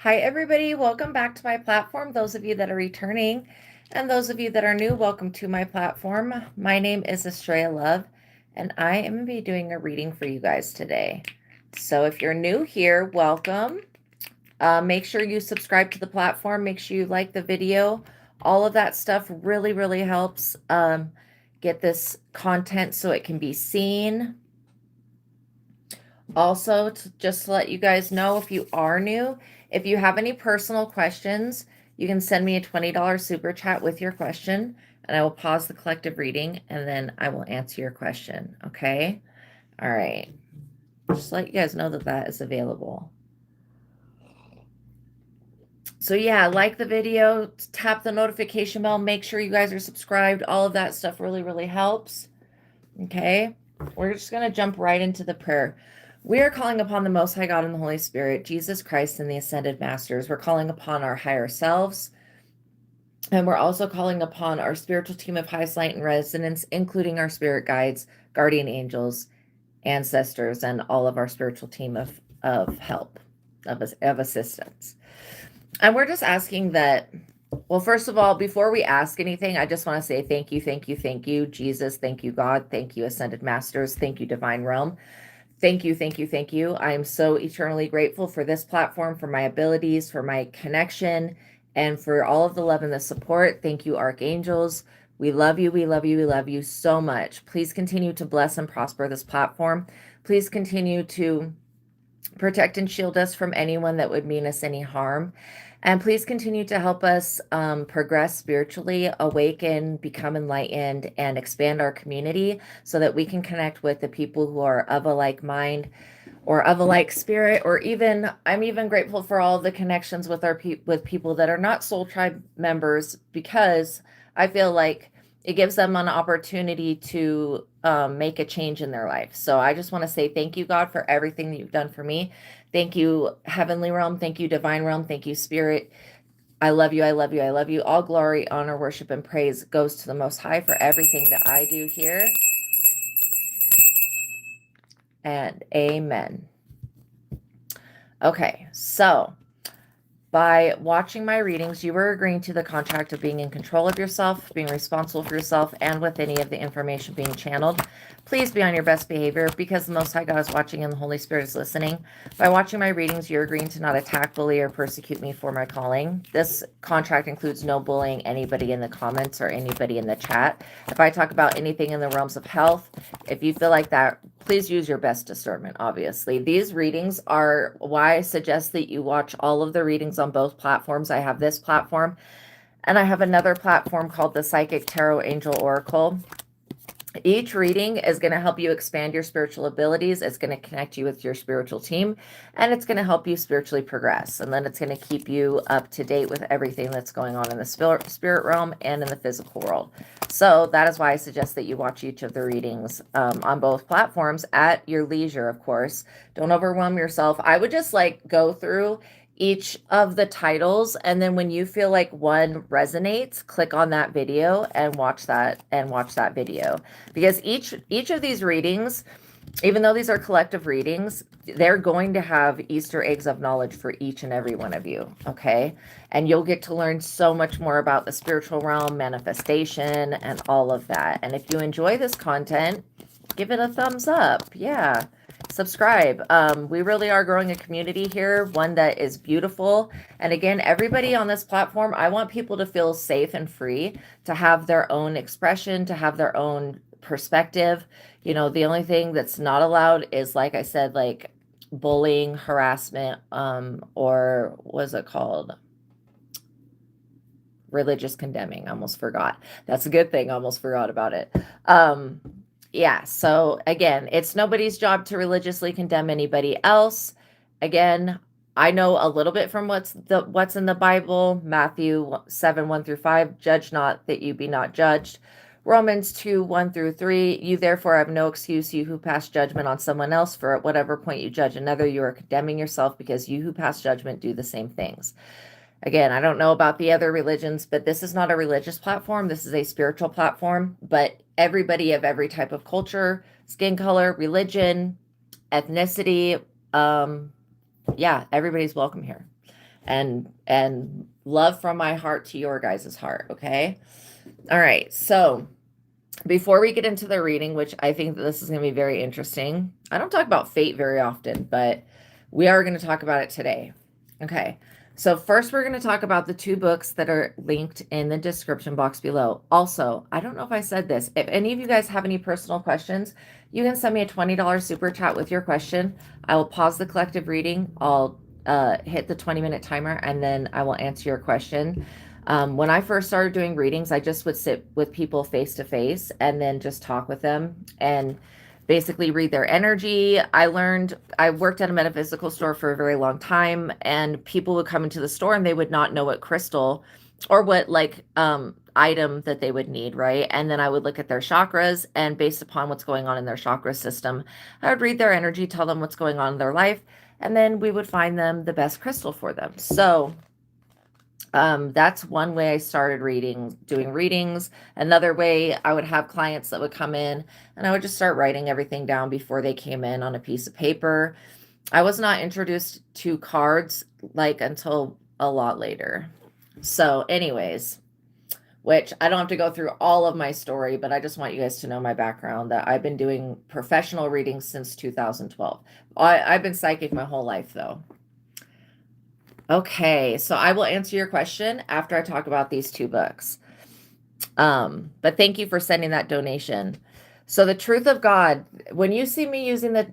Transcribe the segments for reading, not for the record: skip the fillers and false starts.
Hi, everybody. Welcome back to my platform. Those of you that are returning and those of you that are new, welcome to my platform. My name is Astraea Love, and I am going to be doing a reading for you guys today. So if you're new here, welcome. Make sure you subscribe to the platform. Make sure you like the video. All of that stuff really, really helps get this content so it can be seen. Also, just to let you guys know, if you are new, if you have any personal questions, you can send me a $20 super chat with your question, and I will pause the collective reading, and then I will answer your question, okay? All right. Just let you guys know that that is available. So yeah, like the video, tap the notification bell, make sure you guys are subscribed. All of that stuff really, really helps, okay? We're just going to jump right into the prayer. We are calling upon the Most High God and the Holy Spirit, Jesus Christ and the Ascended Masters. We're calling upon our higher selves. And we're also calling upon our spiritual team of highest light and resonance, including our spirit guides, guardian angels, ancestors, and all of our spiritual team of help, of assistance. And we're just asking that, well, first of all, before we ask anything, I just want to say thank you, thank you, thank you, Jesus. Thank you, God. Thank you, Ascended Masters. Thank you, Divine Realm. Thank you, thank you, thank you. I am so eternally grateful for this platform, for my abilities, for my connection, and for all of the love and the support. Thank you, archangels. We love you, we love you, we love you so much. Please continue to bless and prosper this platform. Please continue to protect and shield us from anyone that would mean us any harm. And please continue to help us progress spiritually, awaken, become enlightened, and expand our community so that we can connect with the people who are of a like mind or of a like spirit, or even, I'm even grateful for all the connections with with people that are not Soul Tribe members, because I feel like it gives them an opportunity to make a change in their life. So I just want to say thank you, God, for everything that you've done for me. Thank you, Heavenly Realm. Thank you, Divine Realm. Thank you, Spirit. I love you. I love you. I love you. All glory, honor, worship, and praise goes to the Most High for everything that I do here. And amen. Okay, so by watching my readings, you are agreeing to the contract of being in control of yourself, being responsible for yourself, and with any of the information being channeled. Please be on your best behavior because the Most High God is watching and the Holy Spirit is listening. By watching my readings, you're agreeing to not attack, bully, or persecute me for my calling. This contract includes no bullying anybody in the comments or anybody in the chat. If I talk about anything in the realms of health, if you feel like that, please use your best discernment, obviously. These readings are why I suggest that you watch all of the readings on both platforms. I have this platform, and I have another platform called the Psychic Tarot Angel Oracle. Each reading is going to help you expand your spiritual abilities. It's going to connect you with your spiritual team, and it's going to help you spiritually progress. And then it's going to keep you up to date with everything that's going on in the spirit realm and in the physical world. So that is why I suggest that you watch each of the readings on both platforms at your leisure, of course. Don't overwhelm yourself. I would just go through each of the titles, and then when you feel like one resonates, click on that video and watch that video, because each of these readings, even though these are collective readings, they're going to have Easter eggs of knowledge for each and every one of you, okay? And you'll get to learn so much more about the spiritual realm, manifestation, and all of that. And if you enjoy this content, give it a thumbs up. Yeah. Subscribe. We really are growing a community here, one that is beautiful. And again, everybody on this platform, I want people to feel safe and free to have their own expression, to have their own perspective. You know, the only thing that's not allowed is, like I said, like bullying, harassment, or what's it called? Religious condemning. I almost forgot. That's a good thing. I almost forgot about it. Yeah, so again, it's nobody's job to religiously condemn anybody else. Again, I know a little bit from what's in the Bible. Matthew 7:1-5, judge not that you be not judged. Romans 2:1-3, you therefore have no excuse, you who pass judgment on someone else, for at whatever point you judge another, you are condemning yourself, because you who pass judgment do the same things. Again, I don't know about the other religions, but this is not a religious platform. This is a spiritual platform. But everybody of every type of culture, skin color, religion, ethnicity, yeah, everybody's welcome here. and love from my heart to your guys' heart. Okay. All right. So before we get into the reading, which I think that this is going to be very interesting, I don't talk about fate very often, but we are going to talk about it today. Okay. So first, we're going to talk about the 2 books that are linked in the description box below. Also, I don't know if I said this. If any of you guys have any personal questions, you can send me a $20 super chat with your question. I will pause the collective reading. I'll hit the 20-minute timer, and then I will answer your question. When I first started doing readings, I just would sit with people face to face and then just talk with them and basically read their energy. I worked at a metaphysical store for a very long time, and people would come into the store and they would not know what crystal or what item that they would need, right? And then I would look at their chakras, and based upon what's going on in their chakra system, I would read their energy, tell them what's going on in their life, and then we would find them the best crystal for them. So that's one way I started doing readings. Another way, I would have clients that would come in and I would just start writing everything down before they came in on a piece of paper. I was not introduced to cards until a lot later. So anyways, which I don't have to go through all of my story, but I just want you guys to know my background, that I've been doing professional readings since 2012. I've been psychic my whole life though. Okay, so I will answer your question after I talk about these 2 books. But thank you for sending that donation. So the truth of God, when you see me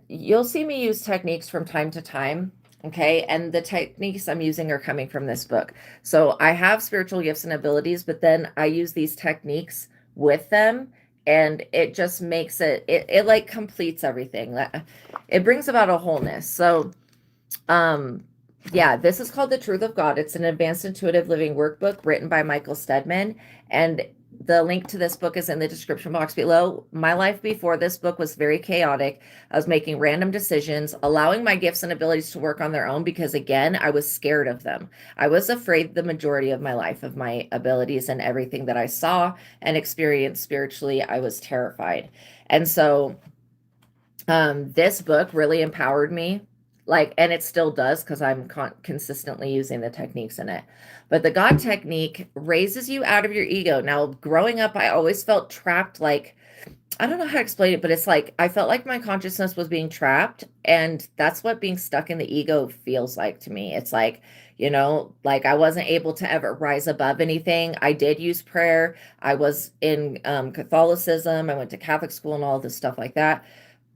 you'll see me use techniques from time to time. Okay. And the techniques I'm using are coming from this book. So I have spiritual gifts and abilities, but then I use these techniques with them, and it just makes it like completes everything. It brings about a wholeness. So, yeah, this is called The Truth of God. It's an advanced intuitive living workbook written by Michael Steadman. And the link to this book is in the description box below. My life before this book was very chaotic. I was making random decisions, allowing my gifts and abilities to work on their own because, again, I was scared of them. I was afraid the majority of my life of my abilities and everything that I saw and experienced spiritually. I was terrified. And so this book really empowered me. And it still does, because I'm consistently using the techniques in it. But the God technique raises you out of your ego. Now, growing up, I always felt trapped. I don't know how to explain it, but it's I felt like my consciousness was being trapped. And that's what being stuck in the ego feels like to me. It's I wasn't able to ever rise above anything. I did use prayer. I was in Catholicism. I went to Catholic school and all this stuff like that.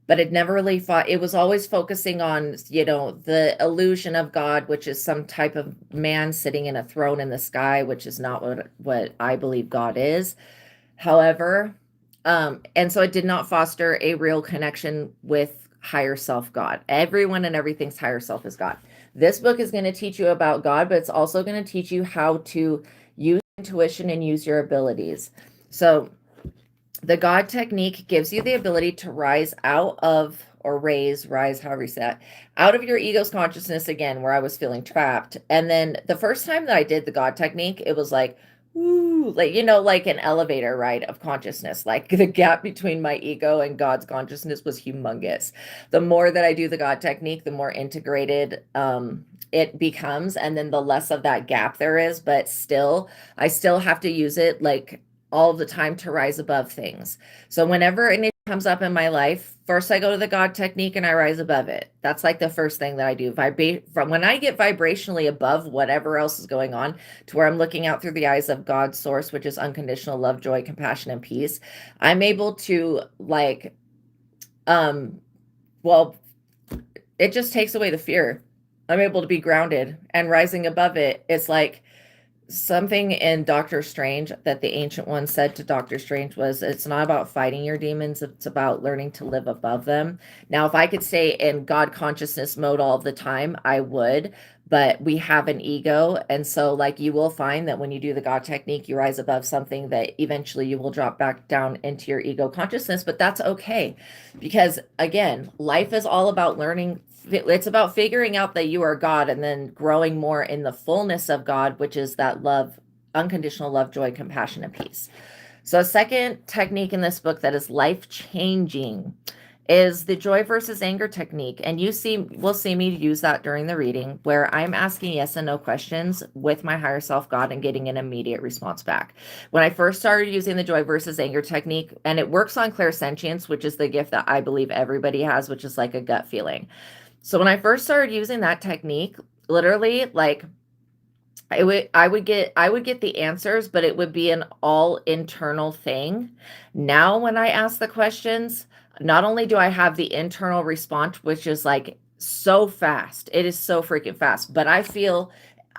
But it never really it was always focusing on, the illusion of God, which is some type of man sitting in a throne in the sky, which is not what I believe God is. However, and so it did not foster a real connection with higher self God. Everyone and everything's higher self is God. This book is going to teach you about God, but it's also going to teach you how to use intuition and use your abilities. So the God technique gives you the ability to rise out of, or rise, however you say that, out of your ego's consciousness again, where I was feeling trapped. And then the first time that I did the God technique, it was woo, like an elevator ride of consciousness. The gap between my ego and God's consciousness was humongous. The more that I do the God technique, the more integrated it becomes, and then the less of that gap there is. But still, I still have to use it all the time to rise above things. So whenever an issue comes up in my life, first I go to the God technique and I rise above it. That's the first thing that I do. From when I get vibrationally above whatever else is going on, to where I'm looking out through the eyes of God's source, which is unconditional love, joy, compassion, and peace, I'm able to it just takes away the fear. I'm able to be grounded, and rising above it is something in Doctor Strange that the Ancient One said to Doctor Strange was, it's not about fighting your demons, it's about learning to live above them. Now, if I could stay in God consciousness mode all the time, I would, but we have an ego. And so you will find that when you do the God technique, you rise above something that eventually you will drop back down into your ego consciousness. But that's okay, because again, life is all about learning. It's about figuring out that you are God, and then growing more in the fullness of God, which is that love, unconditional love, joy, compassion, and peace. So a second technique in this book that is life-changing is the joy versus anger technique. And will see me use that during the reading, where I'm asking yes and no questions with my higher self God and getting an immediate response back. When I first started using the joy versus anger technique, and it works on clairsentience, which is the gift that I believe everybody has, which is like a gut feeling. So when I first started using that technique, literally, like, I would get the answers, but it would be an all internal thing. Now when I ask the questions, not only do I have the internal response, which is like so fast, it is so freaking fast, but I feel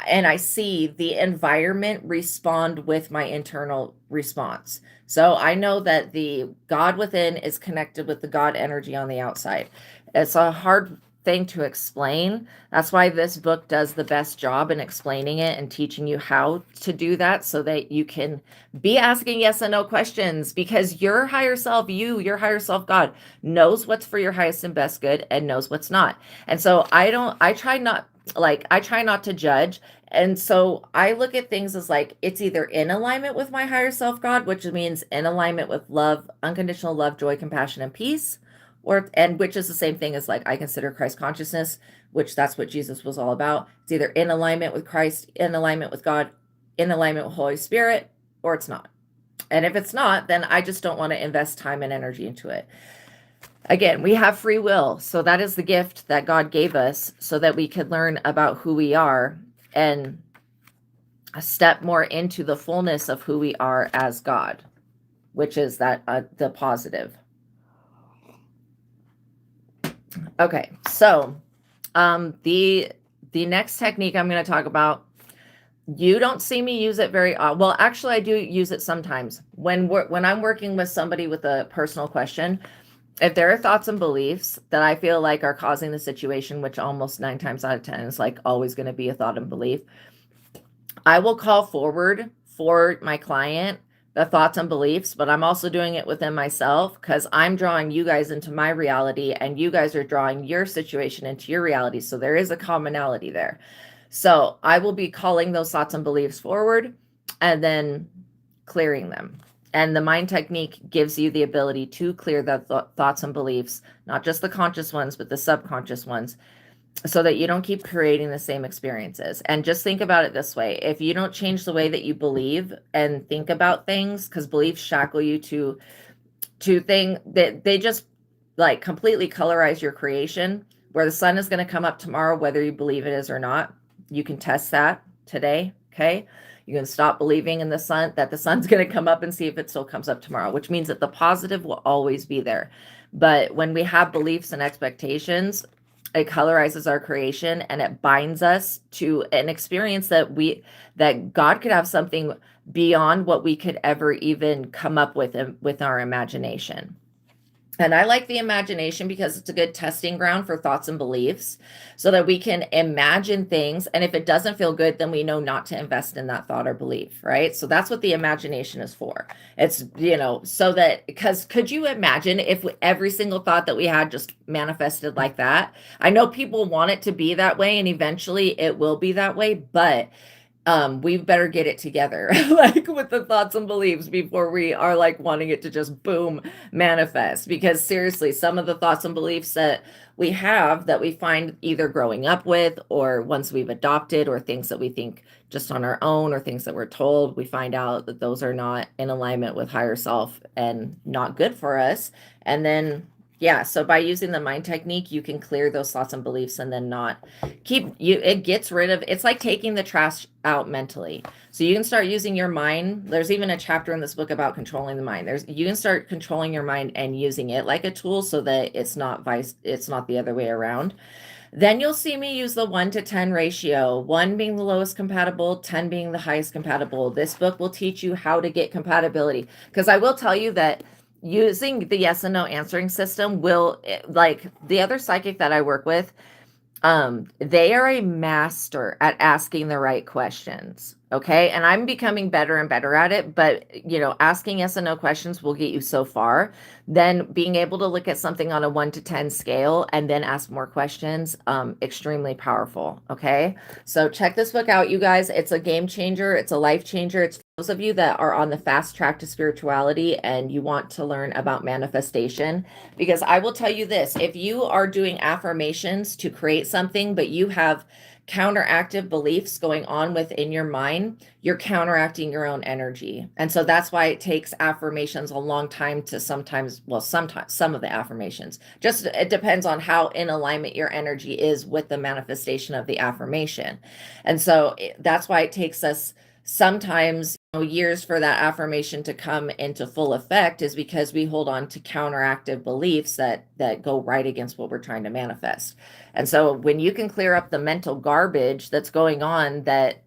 and I see the environment respond with my internal response. So I know that the God within is connected with the God energy on the outside. It's a hard thing to explain. That's why this book does the best job in explaining it and teaching you how to do that, so that you can be asking yes and no questions, because your higher self, your higher self God, knows what's for your highest and best good and knows what's not. And so I try not to judge. And so I look at things as like, it's either in alignment with my higher self God, which means in alignment with love, unconditional love, joy, compassion, and peace, and which is the same thing as like I consider Christ consciousness, which that's what Jesus was all about. It's either in alignment with Christ, in alignment with God, in alignment with Holy Spirit, or it's not. And if it's not, then I just don't want to invest time and energy into it. Again, we have free will. So that is the gift that God gave us so that we could learn about who we are and step more into the fullness of who we are as God, which is that the positive. Okay, so the next technique I'm going to talk about, you don't see me use it very often. Well, actually, I do use it sometimes when I'm working with somebody with a personal question. If there are thoughts and beliefs that I feel like are causing the situation, which almost 9 times out of 10 is like always going to be a thought and belief, I will call forward for my client the thoughts and beliefs, but I'm also doing it within myself, because I'm drawing you guys into my reality and you guys are drawing your situation into your reality. So there is a commonality there. So I will be calling those thoughts and beliefs forward and then clearing them. And the mind technique gives you the ability to clear the thoughts and beliefs, not just the conscious ones, but the subconscious ones, so that you don't keep creating the same experiences. And just think about it this way. If you don't change the way that you believe and think about things, because beliefs shackle you to things that they just like completely colorize your creation, where the sun is going to come up tomorrow, whether you believe it is or not. You can test that today. Okay. You can stop believing in the sun, that the sun's going to come up, and see if it still comes up tomorrow, which means that the positive will always be there. But when we have beliefs and expectations, it colorizes our creation and it binds us to an experience that God could have something beyond what we could ever even come up with our imagination. And I like the imagination because it's a good testing ground for thoughts and beliefs, so that we can imagine things. And if it doesn't feel good, then we know not to invest in that thought or belief, right? So that's what the imagination is for. It's, so that, because could you imagine if every single thought that we had just manifested like that? I know people want it to be that way, and eventually it will be that way, but we better get it together, like with the thoughts and beliefs, before we are like wanting it to just boom manifest. Because seriously, some of the thoughts and beliefs that we have, that we find either growing up with, or ones we've adopted, or things that we think just on our own, or things that we're told, we find out that those are not in alignment with higher self and not good for us. And then so by using the mind technique, you can clear those thoughts and beliefs, and then not it gets rid of, it's like taking the trash out mentally. So you can start using your mind. There's even a chapter in this book about controlling the mind. You can start controlling your mind and using it like a tool, so that it's not the other way around. Then you'll see me use the 1 to 10 ratio, 1 being the lowest compatible, 10 being the highest compatible. This book will teach you how to get compatibility, because I will tell you that using the yes and no answering system will, like the other psychic that I work with, they are a master at asking the right questions. Okay. And I'm becoming better and better at it, but asking yes and no questions will get you so far. Then being able to look at something on a 1 to 10 scale and then ask more questions, extremely powerful. Okay. So check this book out, you guys. It's a game changer. It's a life changer. It's for those of you that are on the fast track to spirituality and you want to learn about manifestation, because I will tell you this, if you are doing affirmations to create something, but you have counteractive beliefs going on within your mind, you're counteracting your own energy. And so that's why it takes affirmations a long time to sometimes some of the affirmations. Just it depends on how in alignment your energy is with the manifestation of the affirmation. And so that's why it takes us sometimes years for that affirmation to come into full effect, is because we hold on to counteractive beliefs that go right against what we're trying to manifest. And so when you can clear up the mental garbage that's going on that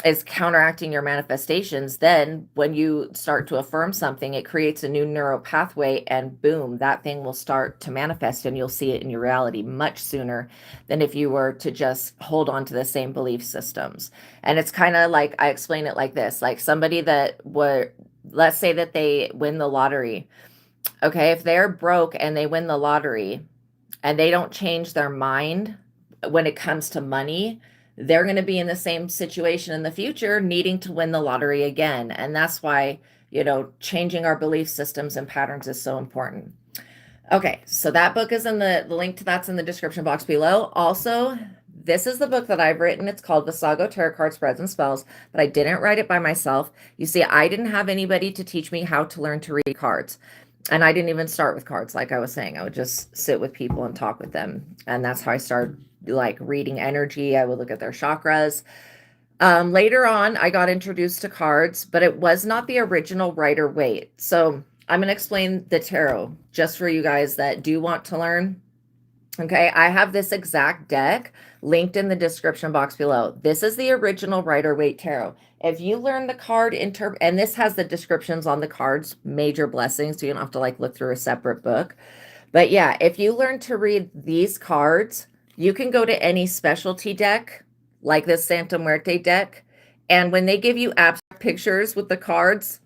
is counteracting your manifestations, then when you start to affirm something, it creates a new neural pathway, and boom, that thing will start to manifest, and you'll see it in your reality much sooner than if you were to just hold on to the same belief systems. And it's kind of like, I explain it like this, like somebody that let's say that they win the lottery. Okay, if they're broke and they win the lottery and they don't change their mind when it comes to money, they're going to be in the same situation in the future, needing to win the lottery again. And that's why, changing our belief systems and patterns is so important. Okay, so that book is in the link to that's in the description box below. Also, this is the book that I've written. It's called Vassago Tarot Card Spreads and Spells, but I didn't write it by myself. You see, I didn't have anybody to teach me how to learn to read cards. And I didn't even start with cards. Like I was saying, I would just sit with people and talk with them. And that's how I started like reading energy. I would look at their chakras. Later on, I got introduced to cards, but it was not the original Rider-Waite. So I'm going to explain the tarot just for you guys that do want to learn. Okay, I have this exact deck linked in the description box below. This is the original Rider-Waite tarot. If you learn the card and this has the descriptions on the cards, major blessings, so you don't have to like look through a separate book. But yeah, if you learn to read these cards, you can go to any specialty deck like this Santa Muerte deck, and when they give you abstract pictures with the cards,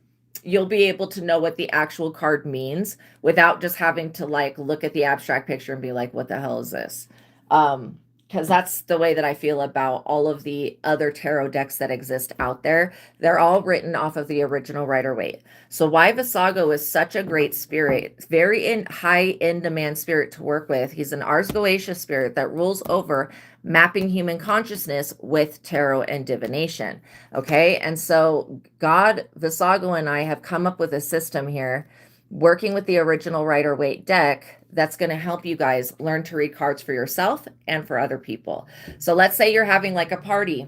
you'll be able to know what the actual card means without just having to like look at the abstract picture and be like, what the hell is this? Because that's the way that I feel about all of the other tarot decks that exist out there. They're all written off of the original Rider-Waite. So why Vassago is such a great spirit, very high in demand spirit to work with. He's an Ars Goetia spirit that rules over mapping human consciousness with tarot and divination. Okay. And so God, Vassago, and I have come up with a system here working with the original Rider-Waite deck that's going to help you guys learn to read cards for yourself and for other people. So let's say you're having like a party.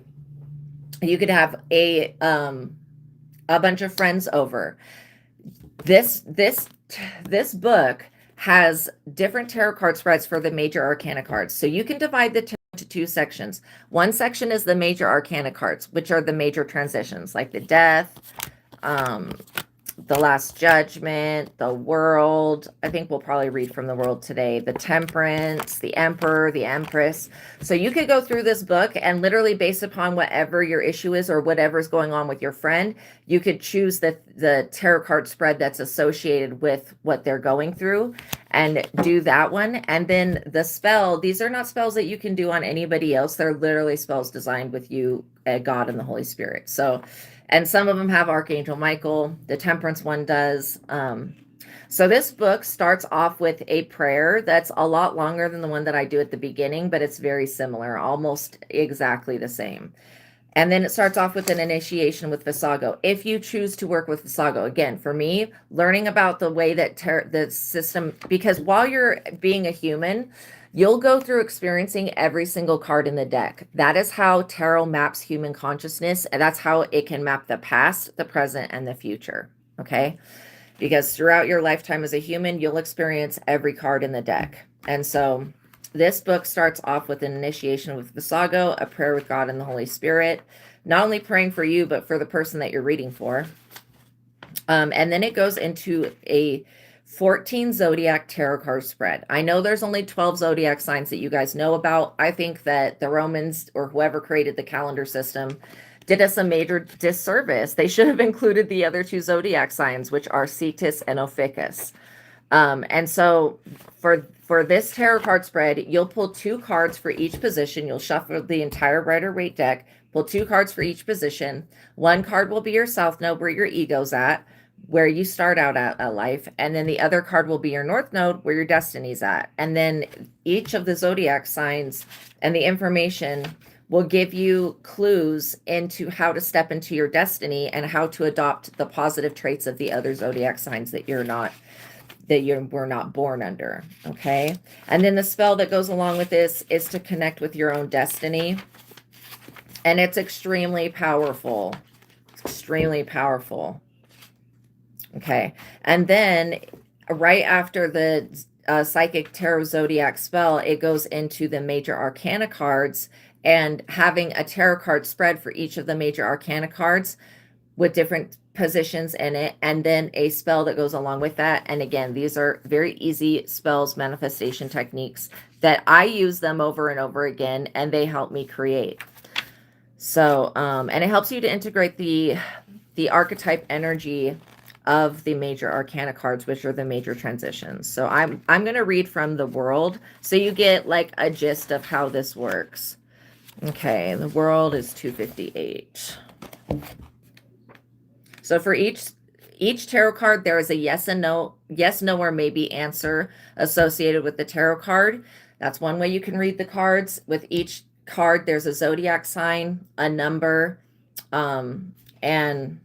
You could have a bunch of friends over. This book has different tarot card spreads for the major arcana cards. So you can divide the tarot into two sections. One section is the major arcana cards, which are the major transitions, like the death, the Last Judgment, the World. I think we'll probably read from the World today. The Temperance, the Emperor, the Empress. So you could go through this book and literally based upon whatever your issue is or whatever's going on with your friend, you could choose the tarot card spread that's associated with what they're going through and do that one. And then the spell, these are not spells that you can do on anybody else. They're literally spells designed with you, God, and the Holy Spirit. So, and some of them have Archangel Michael. The Temperance one does. So this book starts off with a prayer that's a lot longer than the one that I do at the beginning, but it's very similar, almost exactly the same. And then it starts off with an initiation with Vassago. If you choose to work with Vassago, again, for me, learning about the way that the system, because while you're being a human, you'll go through experiencing every single card in the deck. That is how tarot maps human consciousness, and that's how it can map the past, the present, and the future, okay? Because throughout your lifetime as a human, you'll experience every card in the deck. And so this book starts off with an initiation with Vassago, a prayer with God and the Holy Spirit, not only praying for you, but for the person that you're reading for. And then it goes into a 14 zodiac tarot card spread. I know there's only 12 zodiac signs that you guys know about. I think that the Romans or whoever created the calendar system did us a major disservice. They should have included the other two zodiac signs, which are Cetus and Ophiuchus. And so for this tarot card spread, you'll pull 2 cards for each position. You'll shuffle the entire Rider-Waite deck, pull 2 cards for each position. 1 card will be your South Node, where your ego's at, where you start out at life. And then the other card will be your North Node, where your destiny's at. And then each of the zodiac signs and the information will give you clues into how to step into your destiny and how to adopt the positive traits of the other zodiac signs that you were not born under. Okay. And then the spell that goes along with this is to connect with your own destiny. And it's extremely powerful. It's extremely powerful. Okay. And then right after the Psychic Tarot Zodiac spell, it goes into the major arcana cards, and having a tarot card spread for each of the major arcana cards with different positions in it, and then a spell that goes along with that. And again, these are very easy spells, manifestation techniques that I use them over and over again, and they help me create. So, and it helps you to integrate the archetype energy of the major arcana cards, which are the major transitions. So I'm going to read from the World so you get like a gist of how this works. Okay, the World is 258. So for each tarot card, there is a yes and no, yes, no, or maybe answer associated with the tarot card. That's one way you can read the cards. With each card, there's a zodiac sign, a number, and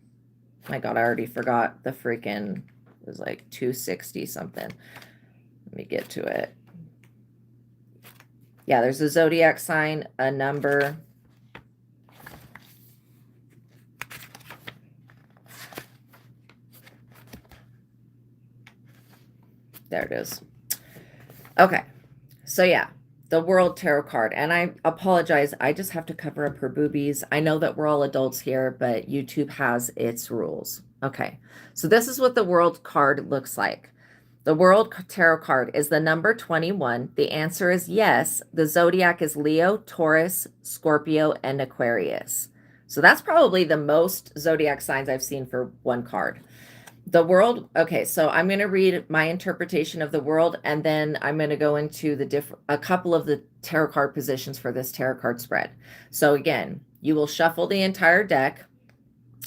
my God, I already forgot the freaking, it was like 260 something. Let me get to it. Yeah, there's a zodiac sign, a number. There it is. Okay. So yeah, the World Tarot card. And I apologize. I just have to cover up her boobies. I know that we're all adults here, but YouTube has its rules. Okay. So this is what the World card looks like. The World Tarot card is the number 21. The answer is yes. The zodiac is Leo, Taurus, Scorpio, and Aquarius. So that's probably the most zodiac signs I've seen for one card. The World, okay, so I'm going to read my interpretation of the World, and then I'm going to go into a couple of the tarot card positions for this tarot card spread. So again, you will shuffle the entire deck.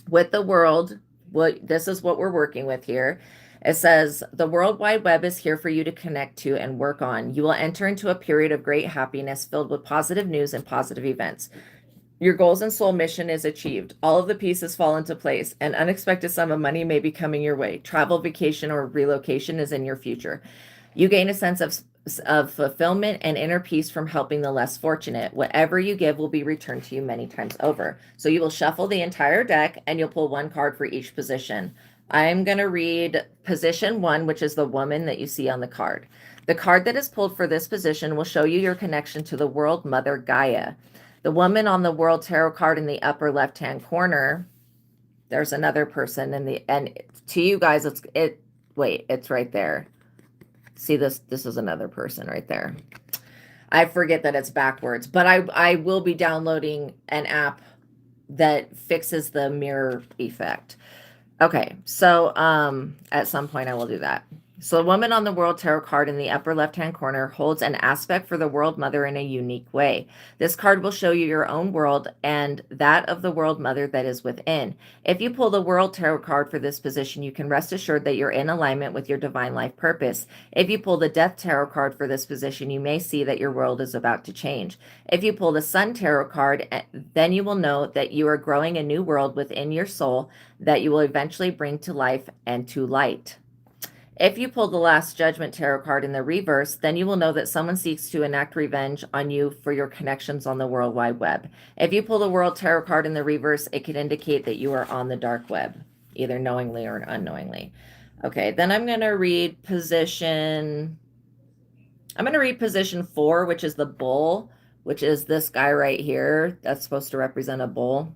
With the World, this is what we're working with here. It says, the World Wide Web is here for you to connect to and work on. You will enter into a period of great happiness filled with positive news and positive events. Your goals and soul mission is achieved. All of the pieces fall into place. An unexpected sum of money may be coming your way. Travel, vacation, or relocation is in your future. You gain a sense of fulfillment and inner peace from helping the less fortunate. Whatever you give will be returned to you many times over. So you will shuffle the entire deck, and you'll pull one card for each position. I'm going to read position 1, which is the woman that you see on the card. The card that is pulled for this position will show you your connection to the World Mother Gaia. The woman on the World Tarot card in the upper left-hand corner, there's another person and to you guys, it's right there. See this is another person right there. I forget that it's backwards, but I will be downloading an app that fixes the mirror effect. Okay, so at some point I will do that. So the woman on the World Tarot card in the upper left-hand corner holds an aspect for the World Mother in a unique way. This card will show you your own world and that of the World Mother that is within. If you pull the World Tarot card for this position, you can rest assured that you're in alignment with your divine life purpose. If you pull the Death Tarot card for this position, you may see that your world is about to change. If you pull the Sun Tarot card, then you will know that you are growing a new world within your soul that you will eventually bring to life and to light. If you pull the Last Judgment Tarot card in the reverse, then you will know that someone seeks to enact revenge on you for your connections on the World Wide Web. If you pull the World Tarot card in the reverse, it could indicate that you are on the dark web, either knowingly or unknowingly. Okay, then I'm going to read position 4, which is the bull, which is this guy right here. That's supposed to represent a bull.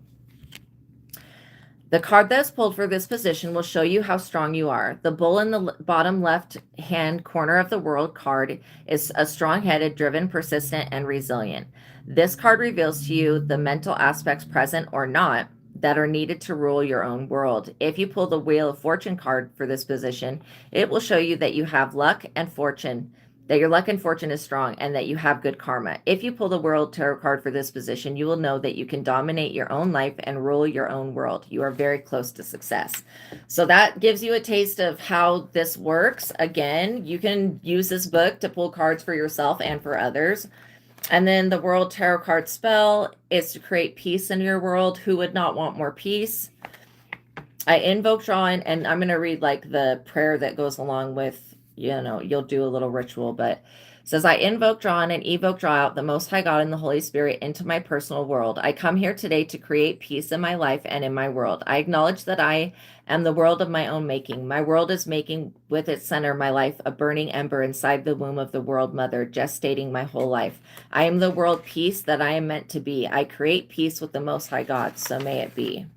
The card that's pulled for this position will show you how strong you are. The bull in the bottom left-hand corner of the world card is a strong-headed, driven, persistent, and resilient. This card reveals to you the mental aspects present or not that are needed to rule your own world. If you pull the Wheel of Fortune card for this position, it will show you that you have luck and fortune, that your luck and fortune is strong, and that you have good karma. If you pull the World Tarot card for this position, you will know that you can dominate your own life and rule your own world. You are very close to success. So that gives you a taste of how this works. Again, you can use this book to pull cards for yourself and for others. And then the World Tarot card spell is to create peace in your world. Who would not want more peace? I invoke, draw, and I'm going to read like the prayer that goes along with, you'll do a little ritual, but it says, I invoke, draw in, and evoke, draw out the Most High God and the Holy Spirit into my personal world. I come here today to create peace in my life and in my world. I acknowledge that I am the world of my own making. My world is making with its center my life a burning ember inside the womb of the world mother, gestating my whole life. I am the world peace that I am meant to be. I create peace with the Most High God, so may it be.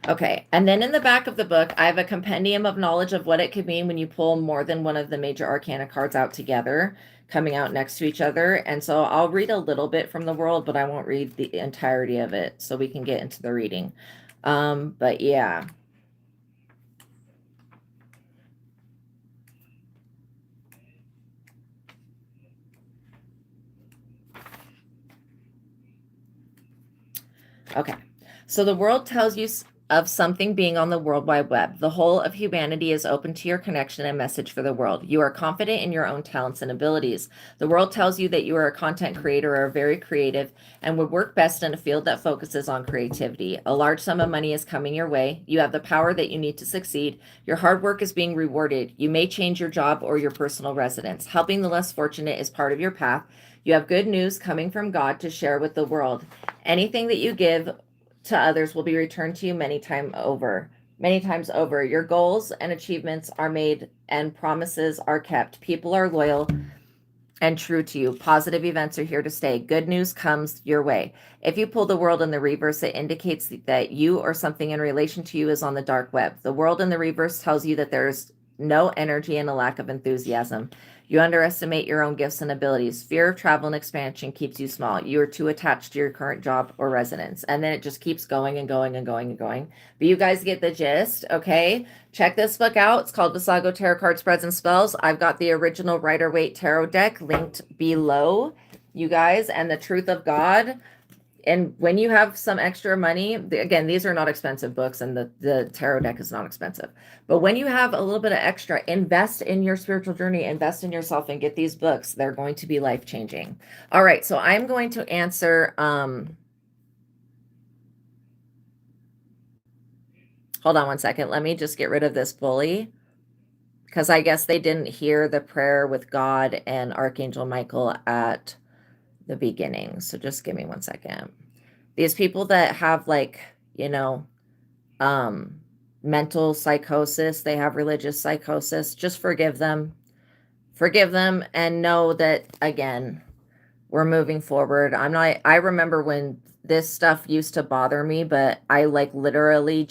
Okay, and then in the back of the book, I have a compendium of knowledge of what it could mean when you pull more than one of the major arcana cards out together, coming out next to each other. And so I'll read a little bit from the world, but I won't read the entirety of it so we can get into the reading. But yeah. Okay, so the world tells you of something being on the World Wide Web. The whole of humanity is open to your connection and message for the world. You are confident in your own talents and abilities. The world tells you that you are a content creator or very creative and would work best in a field that focuses on creativity. A large sum of money is coming your way. You have the power that you need to succeed. Your hard work is being rewarded. You may change your job or your personal residence. Helping the less fortunate is part of your path. You have good news coming from God to share with the world. Anything that you give to others will be returned to you many times over. Your goals and achievements are made and promises are kept. People are loyal and true to you. Positive events are here to stay. Good news comes your way. If you pull the world in the reverse, it indicates that you or something in relation to you is on the dark web. The world in the reverse tells you that there's no energy and a lack of enthusiasm. You underestimate your own gifts and abilities. Fear of travel and expansion keeps you small. You are too attached to your current job or residence. And then it just keeps going and going and going and going. But you guys get the gist, okay? Check this book out. It's called Vassago Tarot Card Spreads and Spells. I've got the original Rider-Waite Tarot deck linked below, you guys, and the Truth of God. And when you have some extra money, again, these are not expensive books and the tarot deck is not expensive. But when you have a little bit of extra, invest in your spiritual journey, invest in yourself and get these books. They're going to be life-changing. All right, so I'm going to answer, hold on one second. Let me just get rid of this bully because I guess they didn't hear the prayer with God and Archangel Michael at the beginning. So just give me one second. These people that have mental psychosis, they have religious psychosis, just forgive them and know that, again, we're moving forward. I remember when this stuff used to bother me, but I literally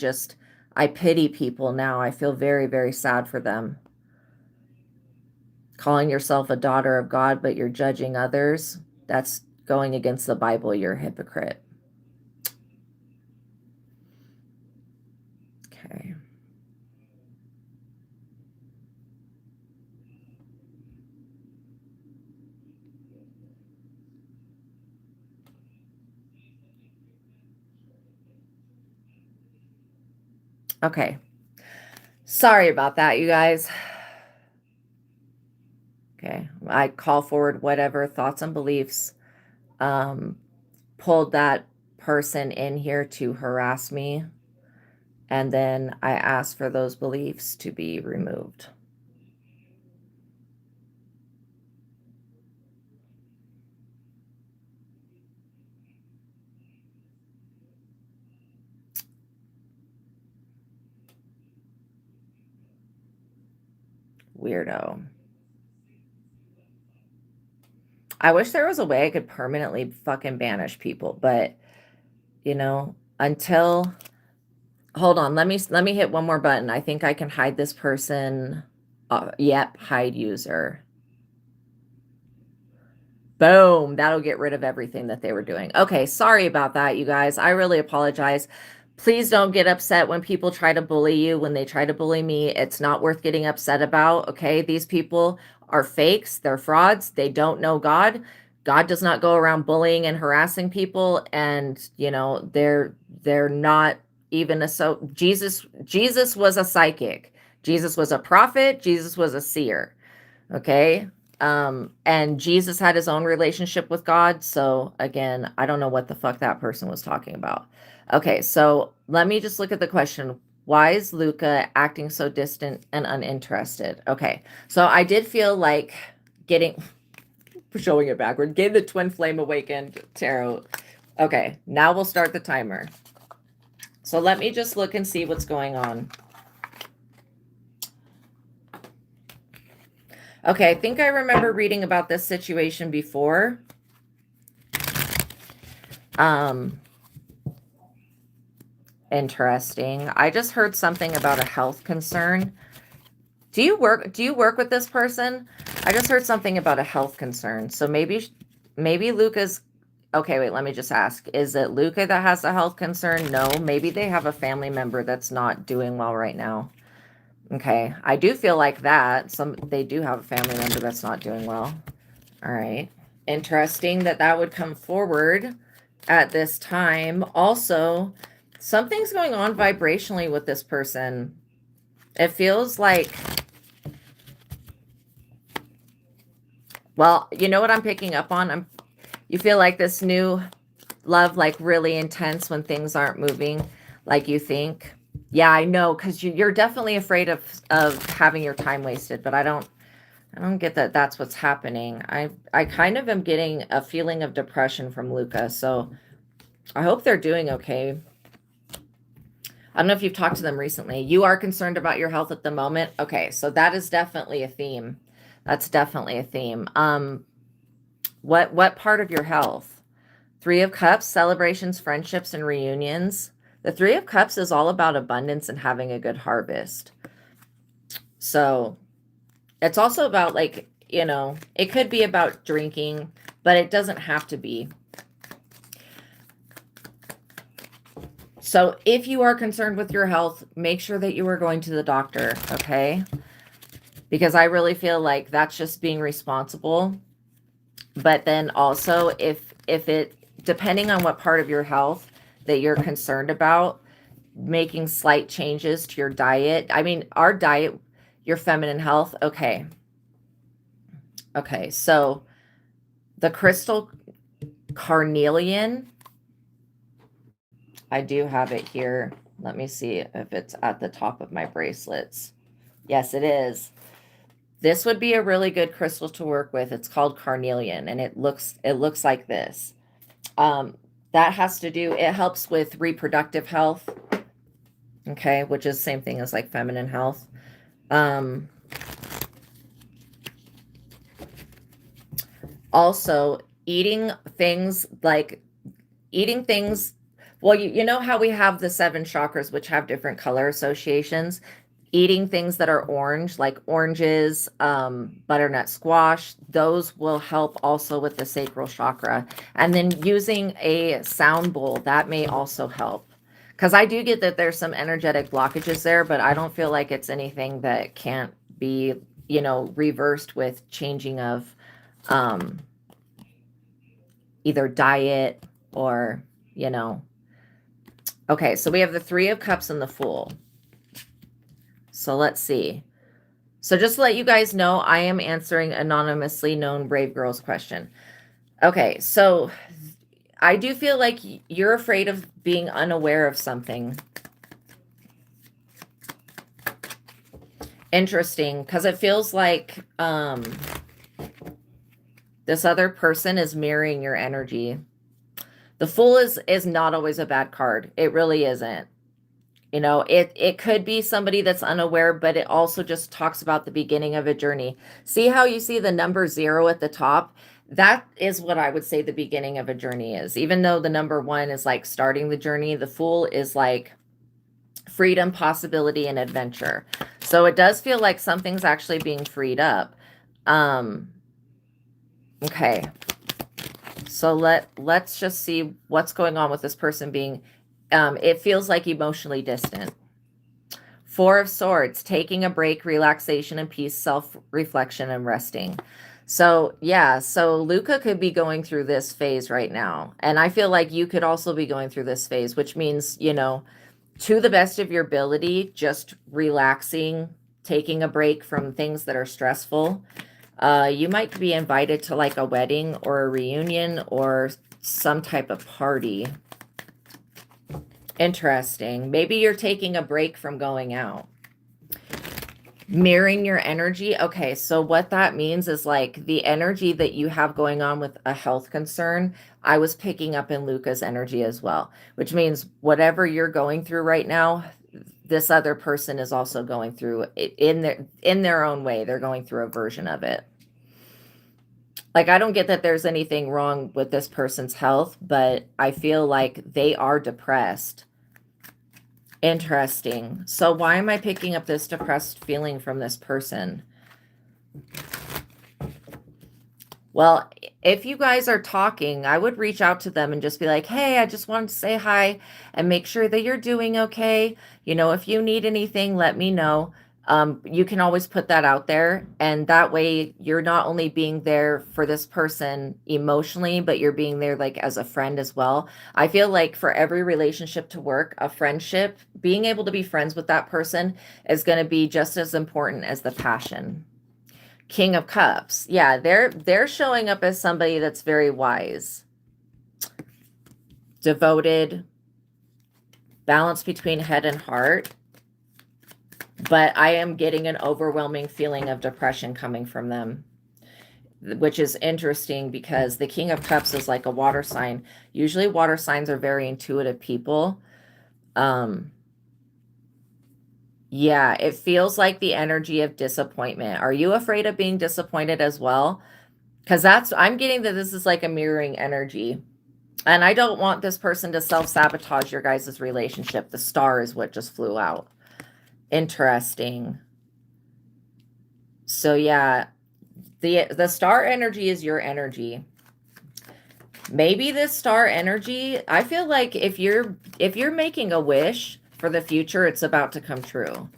I pity people now. I feel very, very sad for them. Calling yourself a daughter of God, but you're judging others, that's going against the Bible. You're a hypocrite. Okay. Okay. Sorry about that, you guys. Okay. I call forward whatever thoughts and beliefs pulled that person in here to harass me. And then I ask for those beliefs to be removed. Weirdo. I wish there was a way I could permanently fucking banish people, but until hold on. Let me hit one more button. I think I can hide this person. Yep, hide user. Boom. That'll get rid of everything that they were doing. Okay, sorry about that, you guys. I really apologize. Please don't get upset when people try to bully you. When they try to bully me, it's not worth getting upset about, okay? These people are fakes. They're frauds. They don't know God. God does not go around bullying and harassing people, and they're not even Jesus was a psychic. Jesus was a prophet. Jesus was a seer. Okay. And Jesus had his own relationship with God. So again, I don't know what the fuck that person was talking about. Okay, so let me just look at the question. Why is Luca acting so distant and uninterested? Okay, so I did feel like getting showing it backward, getting the twin flame awakened tarot. Okay, now we'll start the timer. So let me just look and see what's going on. Okay, I think I remember reading about this situation before. Interesting. I just heard something about a health concern. Do you work with this person? I just heard something about a health concern. So maybe Luca's okay, wait, let me just ask. Is it Luca that has a health concern? No, maybe they have a family member that's not doing well right now. Okay, I do feel like that. They do have a family member that's not doing well. All right. Interesting that would come forward at this time. Also, something's going on vibrationally with this person. It feels like, well, you know what I'm picking up on? You feel like this new love, like really intense when things aren't moving like you think. Yeah, I know, because you're definitely afraid of having your time wasted, but I don't get that that's what's happening. I kind of am getting a feeling of depression from Luca, so I hope they're doing okay. I don't know if you've talked to them recently. You are concerned about your health at the moment. Okay, so that is definitely a theme. That's definitely a theme. What part of your health? Three of Cups, celebrations, friendships, and reunions. The Three of Cups is all about abundance and having a good harvest. So it's also about, like, it could be about drinking, but it doesn't have to be. So if you are concerned with your health, make sure that you are going to the doctor, okay? Because I really feel like that's just being responsible. But then also, if it, depending on what part of your health that you're concerned about, making slight changes to your diet. I mean, our diet, your feminine health. Okay. Okay. So the crystal carnelian, I do have it here. Let me see if it's at the top of my bracelets. Yes, it is. This would be a really good crystal to work with. It's called carnelian, and it looks like this. That has to do, it helps with reproductive health. Okay, which is the same thing as like feminine health. Also, eating things, well, you know how we have the 7 chakras, which have different color associations. Eating things that are orange, like oranges, butternut squash, those will help also with the sacral chakra. And then using a sound bowl, that may also help. Because I do get that there's some energetic blockages there, but I don't feel like it's anything that can't be, reversed with changing of either diet or, Okay, so we have the 3 of Cups and the Fool. So let's see. So just to let you guys know, I am answering anonymously known brave girl's question. Okay, so I do feel like you're afraid of being unaware of something. Interesting, because it feels like this other person is mirroring your energy. The Fool is not always a bad card. It really isn't. It could be somebody that's unaware, but it also just talks about the beginning of a journey. See how you see the number 0 at the top? That is what I would say the beginning of a journey is. Even though the number 1 is like starting the journey, the Fool is like freedom, possibility, and adventure. So it does feel like something's actually being freed up. Okay. So let's just see what's going on with this person being, it feels like emotionally distant. Four of Swords, taking a break, relaxation and peace, self-reflection and resting. So yeah, so Luca could be going through this phase right now. And I feel like you could also be going through this phase, which means, you know, to the best of your ability, just relaxing, taking a break from things that are stressful. You might be invited to like a wedding or a reunion or some type of party. Interesting. Maybe you're taking a break from going out. Mirroring your energy. Okay, so what that means is like the energy that you have going on with a health concern, I was picking up in Luca's energy as well, which means whatever you're going through right now, this other person is also going through it in their own way. They're going through a version of it. Like, I don't get that there's anything wrong with this person's health, but I feel like they are depressed. Interesting. So why am I picking up this depressed feeling from this person? Well, if you guys are talking, I would reach out to them and just be like, hey, I just wanted to say hi and make sure that you're doing okay. You know, if you need anything, let me know. You can always put that out there. And that way you're not only being there for this person emotionally, but you're being there like as a friend as well. I feel like for every relationship to work, a friendship, being able to be friends with that person is going to be just as important as the passion. King of Cups. Yeah, they're showing up as somebody that's very wise, devoted, balance between head and heart. But I am getting an overwhelming feeling of depression coming from them, which is interesting because the King of Cups is like a water sign. Usually water signs are very intuitive people. Yeah, it feels like the energy of disappointment. Are you afraid of being disappointed as well? Because I'm getting that this is like a mirroring energy. And I don't want this person to self-sabotage your guys' relationship. The star is what just flew out. Interesting. So yeah, the star energy is your energy. Maybe this star energy, I feel like if you're making a wish for the future, it's about to come true.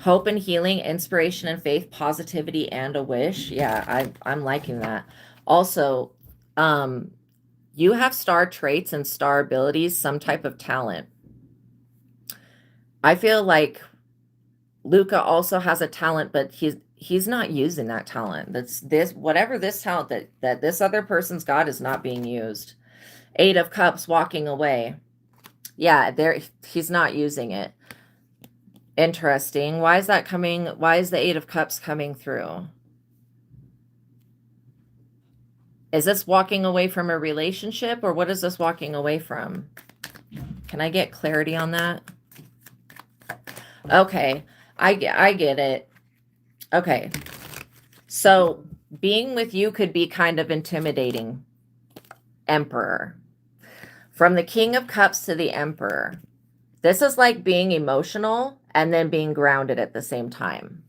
Hope and healing, inspiration and faith, positivity, and a wish. Yeah, I'm liking that. Also, you have star traits and star abilities, some type of talent. I feel like Luca also has a talent, but he's not using that talent. That's this, whatever this talent that this other person's got is not being used. 8 of Cups, walking away. Yeah, he's not using it. Interesting. Why is that coming? Why is the 8 of Cups coming through? Is this walking away from a relationship, or what is this walking away from? Can I get clarity on that? Okay, I get it. Okay, so being with you could be kind of intimidating. Emperor. From the King of Cups to the Emperor. This is like being emotional and then being grounded at the same time.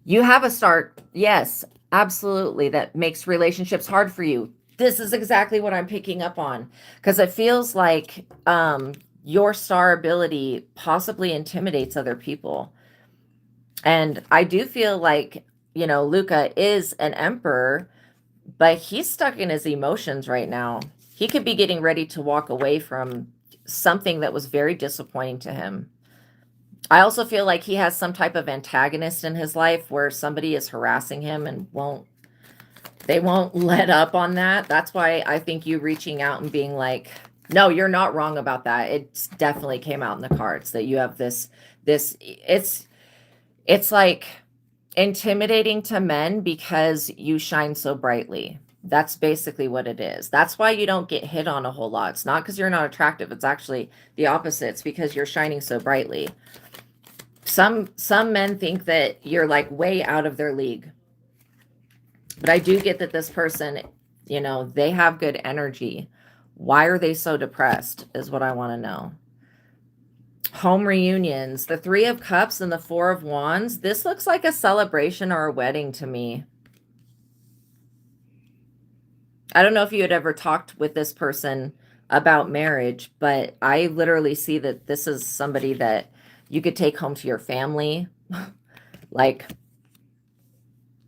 You have a star. Yes, absolutely. That makes relationships hard for you. This is exactly what I'm picking up on, because it feels like your star ability possibly intimidates other people. And I do feel like, you know, Luca is an emperor, but he's stuck in his emotions right now. He could be getting ready to walk away from something that was very disappointing to him. I also feel like he has some type of antagonist in his life where somebody is harassing him and they won't let up on that. That's why I think you reaching out and being like, no, you're not wrong about that. It definitely came out in the cards that you have this, it's like intimidating to men because you shine so brightly. That's basically what it is. That's why you don't get hit on a whole lot. It's not because you're not attractive. It's actually the opposite. It's because you're shining so brightly. Some men think that you're like way out of their league. But I do get that this person, they have good energy. Why are they so depressed is what I want to know. Home reunions, the Three of Cups and the Four of Wands. This looks like a celebration or a wedding to me. I don't know if you had ever talked with this person about marriage, but I literally see that this is somebody that you could take home to your family, like,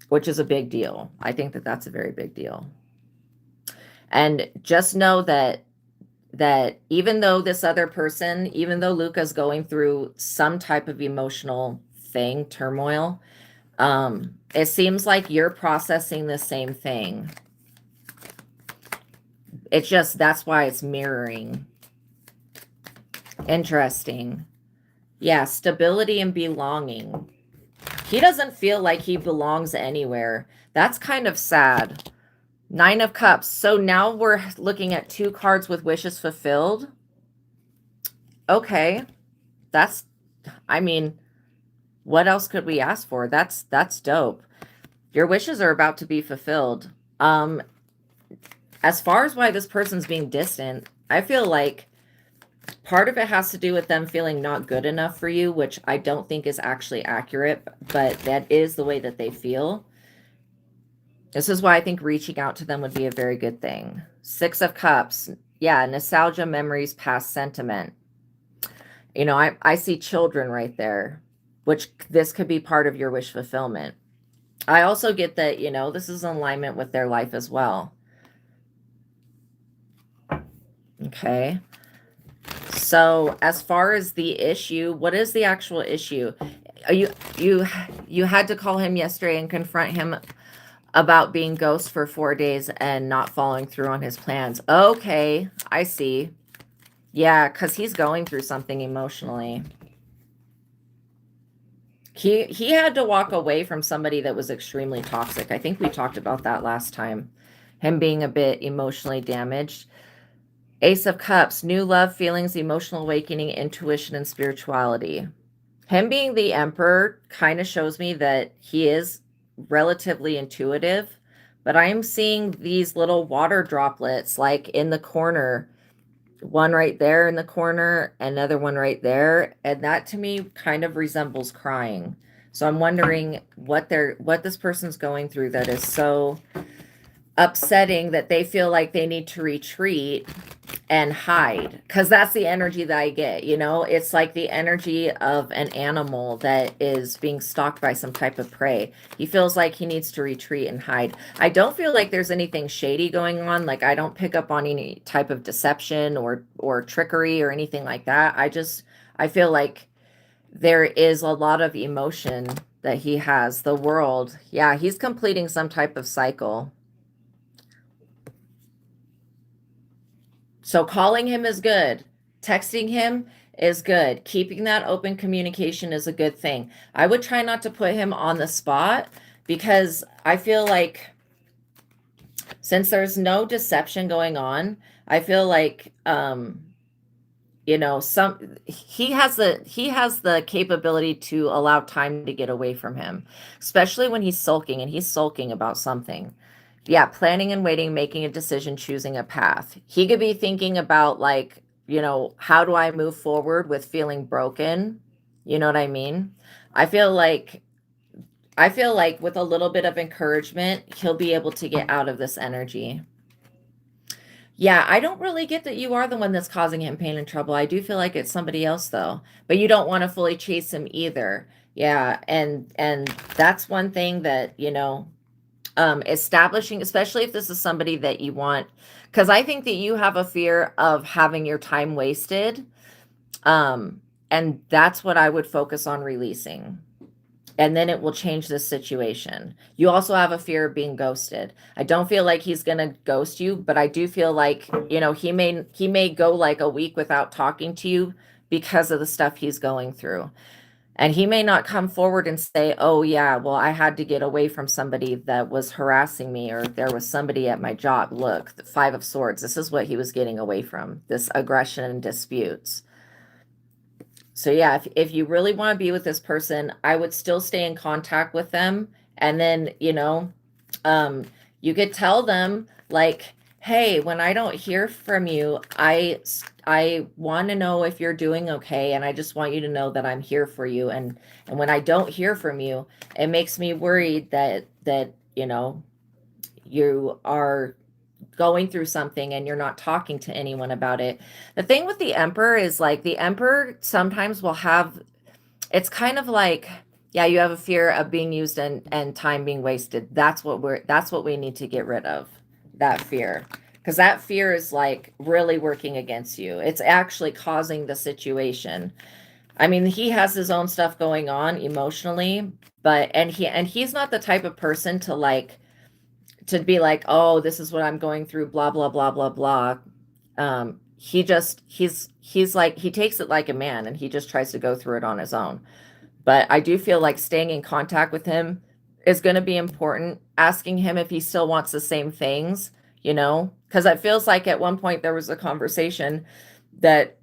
which is a big deal. I think that that's a very big deal. And just know that even though this other person, even though Luca's going through some type of emotional thing, turmoil, it seems like you're processing the same thing. It's just, that's why it's mirroring. Interesting. Yeah, stability and belonging. He doesn't feel like he belongs anywhere. That's kind of sad. Nine of Cups. So now we're looking at 2 cards with wishes fulfilled. Okay. That's, I mean, what else could we ask for? That's dope. Your wishes are about to be fulfilled. As far as why this person's being distant, I feel like part of it has to do with them feeling not good enough for you, which I don't think is actually accurate, but that is the way that they feel. This is why I think reaching out to them would be a very good thing. 6 of Cups. Yeah, nostalgia, memories, past sentiment. You know, I see children right there, which this could be part of your wish fulfillment. I also get that, you know, this is in alignment with their life as well. Okay. So as far as the issue, what is the actual issue? You had to call him yesterday and confront him about being ghost for 4 days and not following through on his plans. Okay, I see. Yeah, because he's going through something emotionally. He had to walk away from somebody that was extremely toxic. I think we talked about that last time. Him being a bit emotionally damaged. Ace of Cups, new love, feelings, emotional awakening, intuition, and spirituality. Him being the Emperor kind of shows me that he is relatively intuitive, but I'm seeing these little water droplets like in the corner, one right there in the corner, another one right there, and that to me kind of resembles crying. So I'm wondering what this person's going through that is so upsetting that they feel like they need to retreat and hide, because that's the energy that I get. You know, it's like the energy of an animal that is being stalked by some type of prey. He feels like he needs to retreat and hide. I don't feel like there's anything shady going on. Like, I don't pick up on any type of deception or trickery or anything like that. I feel like there is a lot of emotion that he has. The World, yeah, he's completing some type of cycle. So calling him is good. Texting him is good. Keeping that open communication is a good thing. I would try not to put him on the spot, because I feel like since there's no deception going on, I feel like you know, he has the capability to allow time to get away from him, especially when he's sulking, and he's sulking about something. Yeah, planning and waiting, making a decision, choosing a path. He could be thinking about, like, you know, how do I move forward with feeling broken? You know what I mean? I feel like with a little bit of encouragement, he'll be able to get out of this energy. Yeah, I don't really get that you are the one that's causing him pain and trouble. I do feel like it's somebody else though. But you don't want to fully chase him either. Yeah, and that's one thing that, you know, establishing, especially if this is somebody that you want, because I think that you have a fear of having your time wasted. And that's what I would focus on releasing. And then it will change this situation. You also have a fear of being ghosted. I don't feel like he's going to ghost you, but I do feel like, you know, he may go like a week without talking to you because of the stuff he's going through. And he may not come forward and say, oh, yeah, well, I had to get away from somebody that was harassing me, or there was somebody at my job. Look, the 5 of Swords, this is what he was getting away from, this aggression and disputes. So yeah, if you really want to be with this person, I would still stay in contact with them. And then, you know, you could tell them, like, hey, when I don't hear from you, I want to know if you're doing okay, and I just want you to know that I'm here for you. And when I don't hear from you, it makes me worried that you are going through something and you're not talking to anyone about it. The thing with the emperor is like the emperor sometimes will have, it's kind of like, yeah, you have a fear of being used and time being wasted. That's what we need to get rid of, that fear. Because that fear is like really working against you. It's actually causing the situation. I mean, he has his own stuff going on emotionally, but and he's not the type of person to like to be like, oh, this is what I'm going through, blah blah blah blah blah. He's like, he takes it like a man, and he just tries to go through it on his own. But I do feel like staying in contact with him is going to be important. Asking him if he still wants the same things, because it feels like at one point there was a conversation that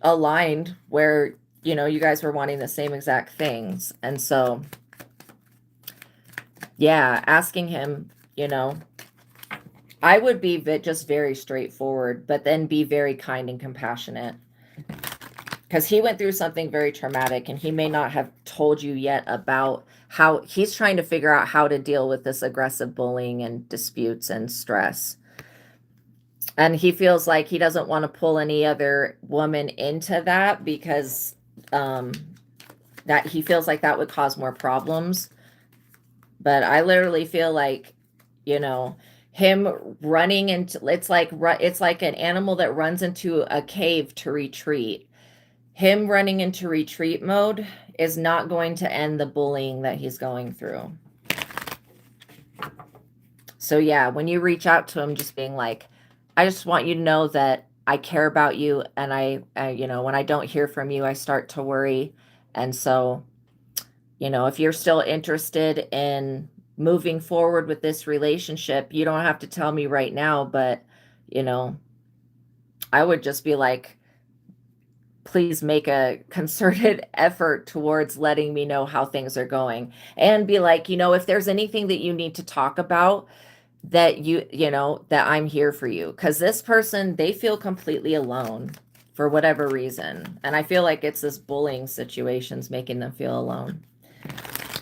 aligned where, you guys were wanting the same exact things. And so, yeah, asking him, I would be just very straightforward, but then be very kind and compassionate. Because he went through something very traumatic, and he may not have told you yet about how he's trying to figure out how to deal with this aggressive bullying and disputes and stress. And he feels like he doesn't want to pull any other woman into that because that he feels like that would cause more problems. But I literally feel like, him running into, it's like an animal that runs into a cave to retreat. Him running into retreat mode is not going to end the bullying that he's going through. So yeah, when you reach out to him, just being like, I just want you to know that I care about you. And I when I don't hear from you, I start to worry. And so, if you're still interested in moving forward with this relationship, you don't have to tell me right now, but, I would just be like, please make a concerted effort towards letting me know how things are going, and be like, if there's anything that you need to talk about, that that I'm here for you. Because this person, they feel completely alone for whatever reason. And I feel like it's this bullying situation's making them feel alone.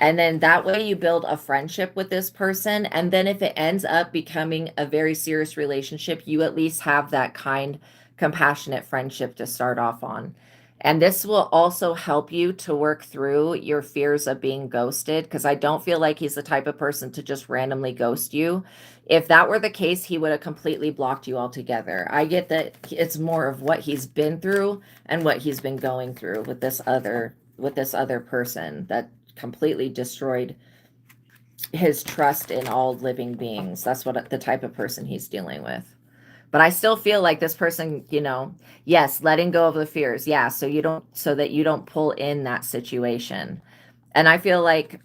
And then that way you build a friendship with this person. And then if it ends up becoming a very serious relationship, you at least have that kind, compassionate friendship to start off on. And this will also help you to work through your fears of being ghosted, because I don't feel like he's the type of person to just randomly ghost you. If that were the case, he would have completely blocked you altogether. I get that it's more of what he's been through and what he's been going through with this other person that completely destroyed his trust in all living beings. That's what the type of person he's dealing with. But I still feel like this person, yes, letting go of the fears. Yeah, so that you don't pull in that situation. And I feel like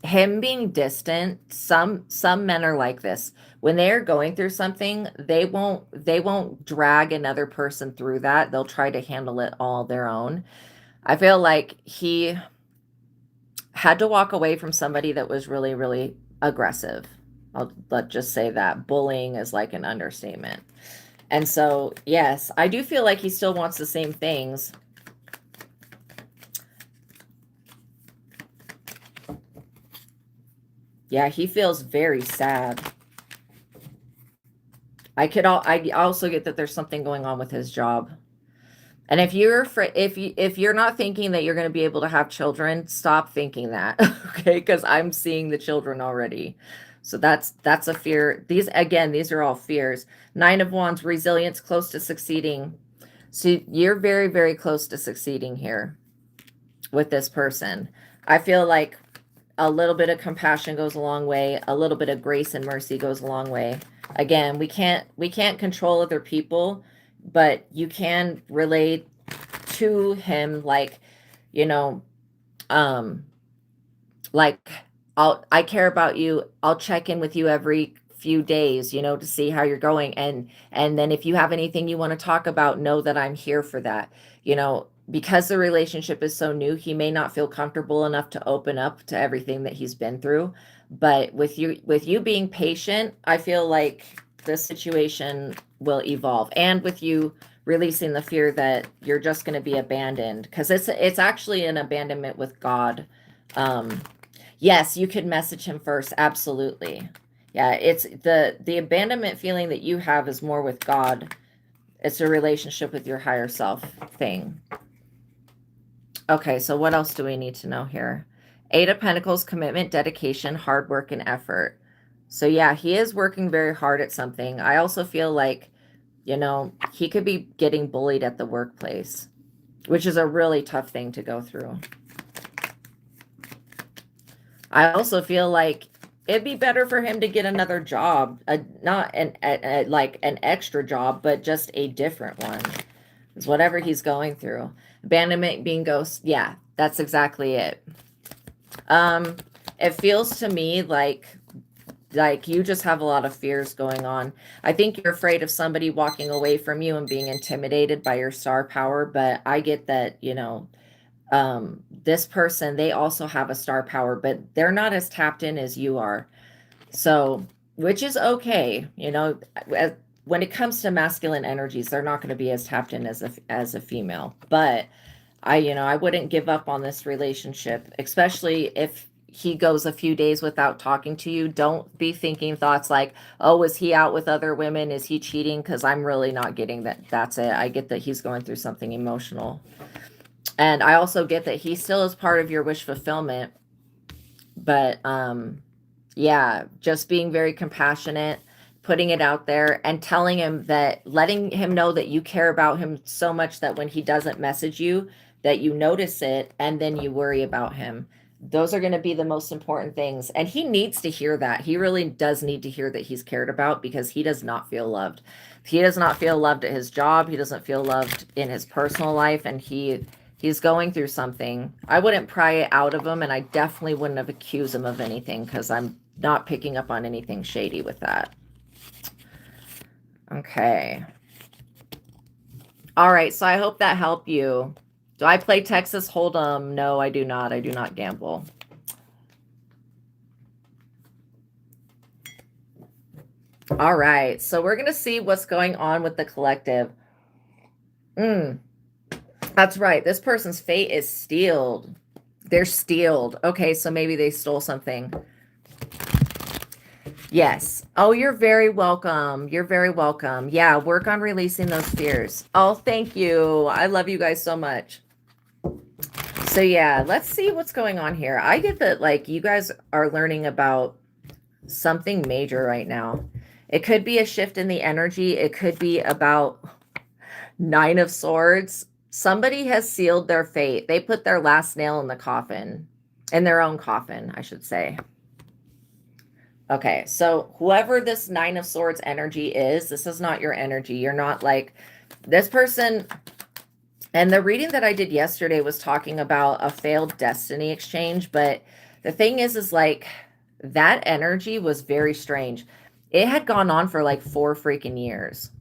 him being distant, some men are like this. When they're going through something, they won't drag another person through that. They'll try to handle it all their own. I feel like he had to walk away from somebody that was really, really aggressive. Let's just say that. Bullying is like an understatement. And so, yes, I do feel like he still wants the same things. Yeah, he feels very sad. I also get that there's something going on with his job. And if you're not thinking that you're going to be able to have children, stop thinking that. Okay? Because I'm seeing the children already. So that's a fear. These are all fears. 9 of Wands, resilience, close to succeeding. So you're very, very close to succeeding here with this person. I feel like a little bit of compassion goes a long way. A little bit of grace and mercy goes a long way. Again, we can't control other people, but you can relate to him like, like, I care about you. I'll check in with you every few days, to see how you're going. And then if you have anything you want to talk about, know that I'm here for that. because the relationship is so new, he may not feel comfortable enough to open up to everything that he's been through. But with you being patient, I feel like the situation will evolve. And with you releasing the fear that you're just going to be abandoned, because it's actually an abandonment with God. Yes, you could message him first. Absolutely. Yeah, it's the abandonment feeling that you have is more with God. It's a relationship with your higher self thing. Okay, so what else do we need to know here? 8 of Pentacles, commitment, dedication, hard work, and effort. So yeah, he is working very hard at something. I also feel like, you know, he could be getting bullied at the workplace, which is a really tough thing to go through. I also feel like it'd be better for him to get another job, not like an extra job, but just a different one. It's whatever he's going through. Abandonment, being ghost. Yeah, that's exactly it. It feels to me like you just have a lot of fears going on. I think you're afraid of somebody walking away from you and being intimidated by your star power, but I get that, you know, this person, they also have a star power, but they're not as tapped in as you are. So, which is okay. You know, when it comes to masculine energies, they're not going to be as tapped in as a female, but I wouldn't give up on this relationship, especially if he goes a few days without talking to you. Don't be thinking thoughts like, oh, is he out with other women? Is he cheating? Because I'm really not getting that. That's it. I get that he's going through something emotional. And I also get that he still is part of your wish fulfillment. But yeah, just being very compassionate, putting it out there and telling him that, letting him know that you care about him so much that when he doesn't message you, that you notice it and then you worry about him. Those are going to be the most important things. And he needs to hear that. He really does need to hear that he's cared about, because he does not feel loved. He does not feel loved at his job. He doesn't feel loved in his personal life. And he's going through something. I wouldn't pry it out of him, and I definitely wouldn't have accused him of anything, because I'm not picking up on anything shady with that. Okay. All right, so I hope that helped you. Do I play Texas Hold'em? No, I do not. I do not gamble. All right, so we're going to see what's going on with the collective. That's right. This person's fate is steeled. They're steeled. Okay, so maybe they stole something. Yes. Oh, you're very welcome. You're very welcome. Yeah, work on releasing those fears. Oh, thank you. I love you guys so much. So yeah, let's see what's going on here. I get that, like, you guys are learning about something major right now. It could be a shift in the energy. It could be about 9 of Swords. Somebody has sealed their fate. They put their last nail in the coffin, in their own coffin, I should say. Okay, so whoever this 9 of Swords energy is, this is not your energy. You're not like this person. And the reading that I did yesterday was talking about a failed destiny exchange. But the thing is like, that energy was very strange. It had gone on for like 4 freaking years.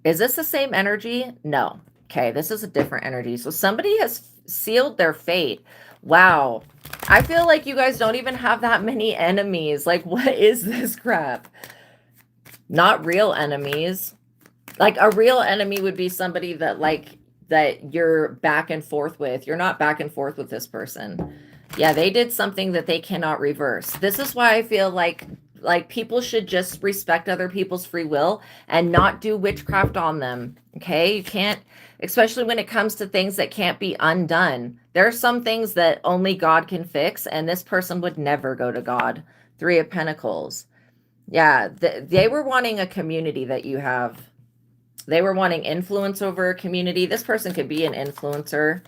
Is this the same energy? No. Okay, this is a different energy. So somebody has sealed their fate. Wow. I feel like you guys don't even have that many enemies. Like, what is this crap? Not real enemies. Like, a real enemy would be somebody that, like, that you're back and forth with. You're not back and forth with this person. Yeah, they did something that they cannot reverse. This is why I feel like people should just respect other people's free will and not do witchcraft on them. Okay, you can't, especially when it comes to things that can't be undone. There are some things that only God can fix, and this person would never go to God. 3 of Pentacles. Yeah, they were wanting a community that you have. They were wanting influence over a community. This person could be an influencer.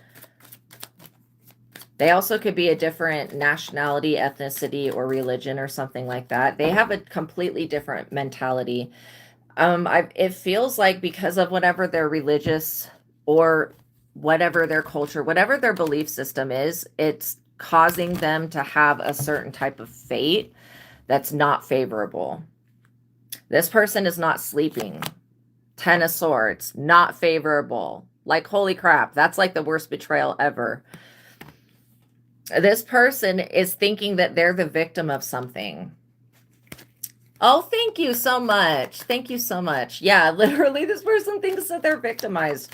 They also could be a different nationality, ethnicity, or religion or something like that. They have a completely different mentality. It feels like because of whatever their religious or whatever their culture, whatever their belief system is, it's causing them to have a certain type of fate that's not favorable. This person is not sleeping. 10 of Swords, not favorable. Like, holy crap, that's like the worst betrayal ever. This person is thinking that they're the victim of something. Oh, thank you so much. Thank you so much. Yeah, literally, this person thinks that they're victimized.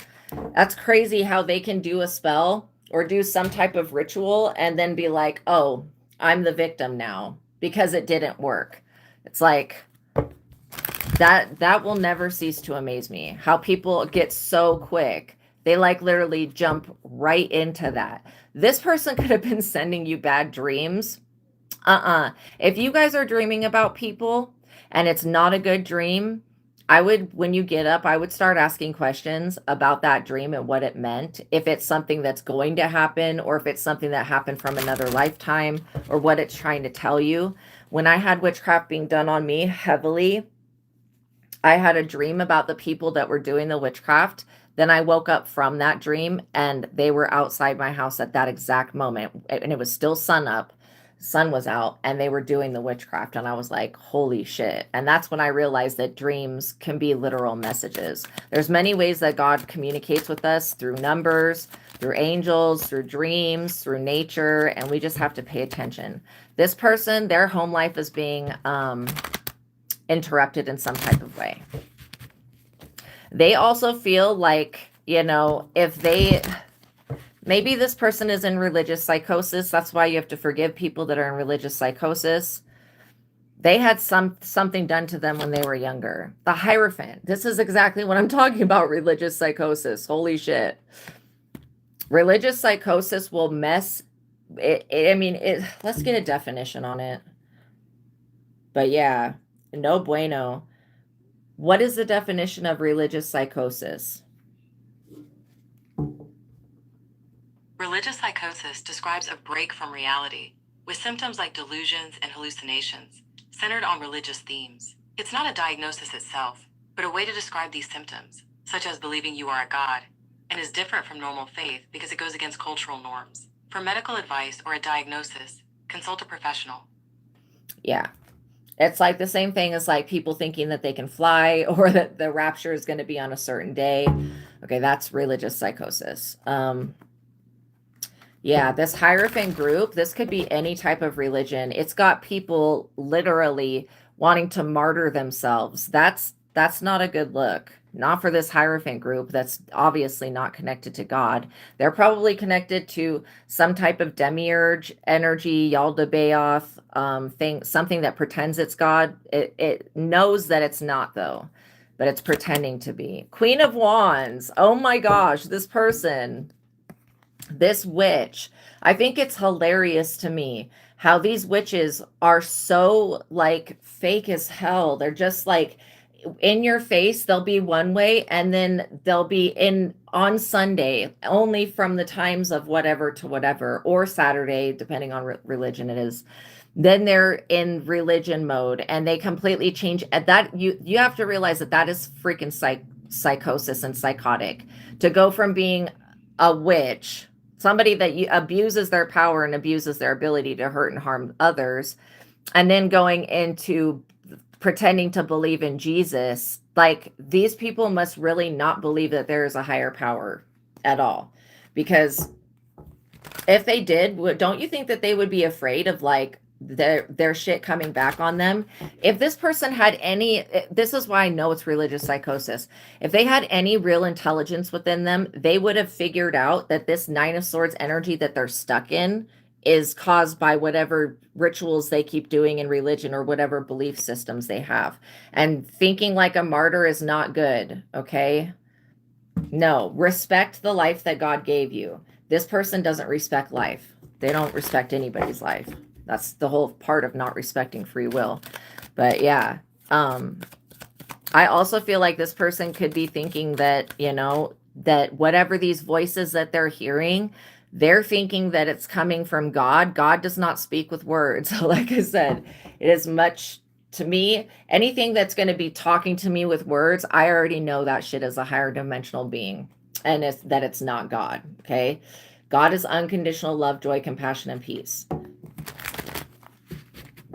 That's crazy how they can do a spell or do some type of ritual and then be like, oh, I'm the victim now because it didn't work. It's like that will never cease to amaze me. How people get so quick. They like literally jump right into that. This person could have been sending you bad dreams. If you guys are dreaming about people and it's not a good dream, I would, when you get up, I would start asking questions about that dream and what it meant. If it's something that's going to happen, or if it's something that happened from another lifetime, or what it's trying to tell you. When I had witchcraft being done on me heavily, I had a dream about the people that were doing the witchcraft. Then I woke up from that dream and they were outside my house at that exact moment. And it was still sun up. Sun was out and they were doing the witchcraft. And I was like, holy shit. And that's when I realized that dreams can be literal messages. There's many ways that God communicates with us: through numbers, through angels, through dreams, through nature. And we just have to pay attention. This person, their home life is being interrupted in some type of way. They also feel like, if they, maybe this person is in religious psychosis. That's why you have to forgive people that are in religious psychosis. They had something done to them when they were younger. The Hierophant. This is exactly what I'm talking about, religious psychosis. Holy shit. Religious psychosis will mess it. Let's get a definition on it. But yeah, no bueno. What is the definition of religious psychosis? Religious psychosis describes a break from reality, with symptoms like delusions and hallucinations, centered on religious themes. It's not a diagnosis itself, but a way to describe these symptoms, such as believing you are a god, and is different from normal faith because it goes against cultural norms. For medical advice or a diagnosis, consult a professional. Yeah. It's like the same thing as like people thinking that they can fly or that the rapture is going to be on a certain day. Okay, that's religious psychosis. Yeah, this Hierophant group, this could be any type of religion. It's got people literally wanting to martyr themselves. That's not a good look. Not for this Hierophant group that's obviously not connected to God. They're probably connected to some type of demiurge energy, Yaldabaoth thing, something that pretends it's God. It knows that it's not, though, but it's pretending to be. Queen of Wands. Oh my gosh, this person, this witch. I think it's hilarious to me how these witches are so like fake as hell. They're just like in your face. They'll be one way and then they'll be on Sunday only from the times of whatever to whatever, or Saturday, depending on religion it is. Then they're in religion mode and they completely change. At that, you have to realize that is freaking psychosis and psychotic, to go from being a witch, somebody that abuses their power and abuses their ability to hurt and harm others, and then going into pretending to believe in Jesus. Like, these people must really not believe that there is a higher power at all. Because if they did, don't you think that they would be afraid of like their shit coming back on them? If this person had any, this is why I know it's religious psychosis. If they had any real intelligence within them, they would have figured out that this Nine of Swords energy that they're stuck in is caused by whatever rituals they keep doing in religion or whatever belief systems they have. And thinking like a martyr is not good, okay? No, respect the life that God gave you. This person doesn't respect life. They don't respect anybody's life. That's the whole part of not respecting free will. But yeah, I also feel like this person could be thinking that, that whatever these voices that they're hearing, they're thinking that it's coming from God. God does not speak with words. Like I said, it is much, to me, anything that's going to be talking to me with words, I already know that shit is a higher dimensional being, and it's not God. Okay. God is unconditional love, joy, compassion, and peace.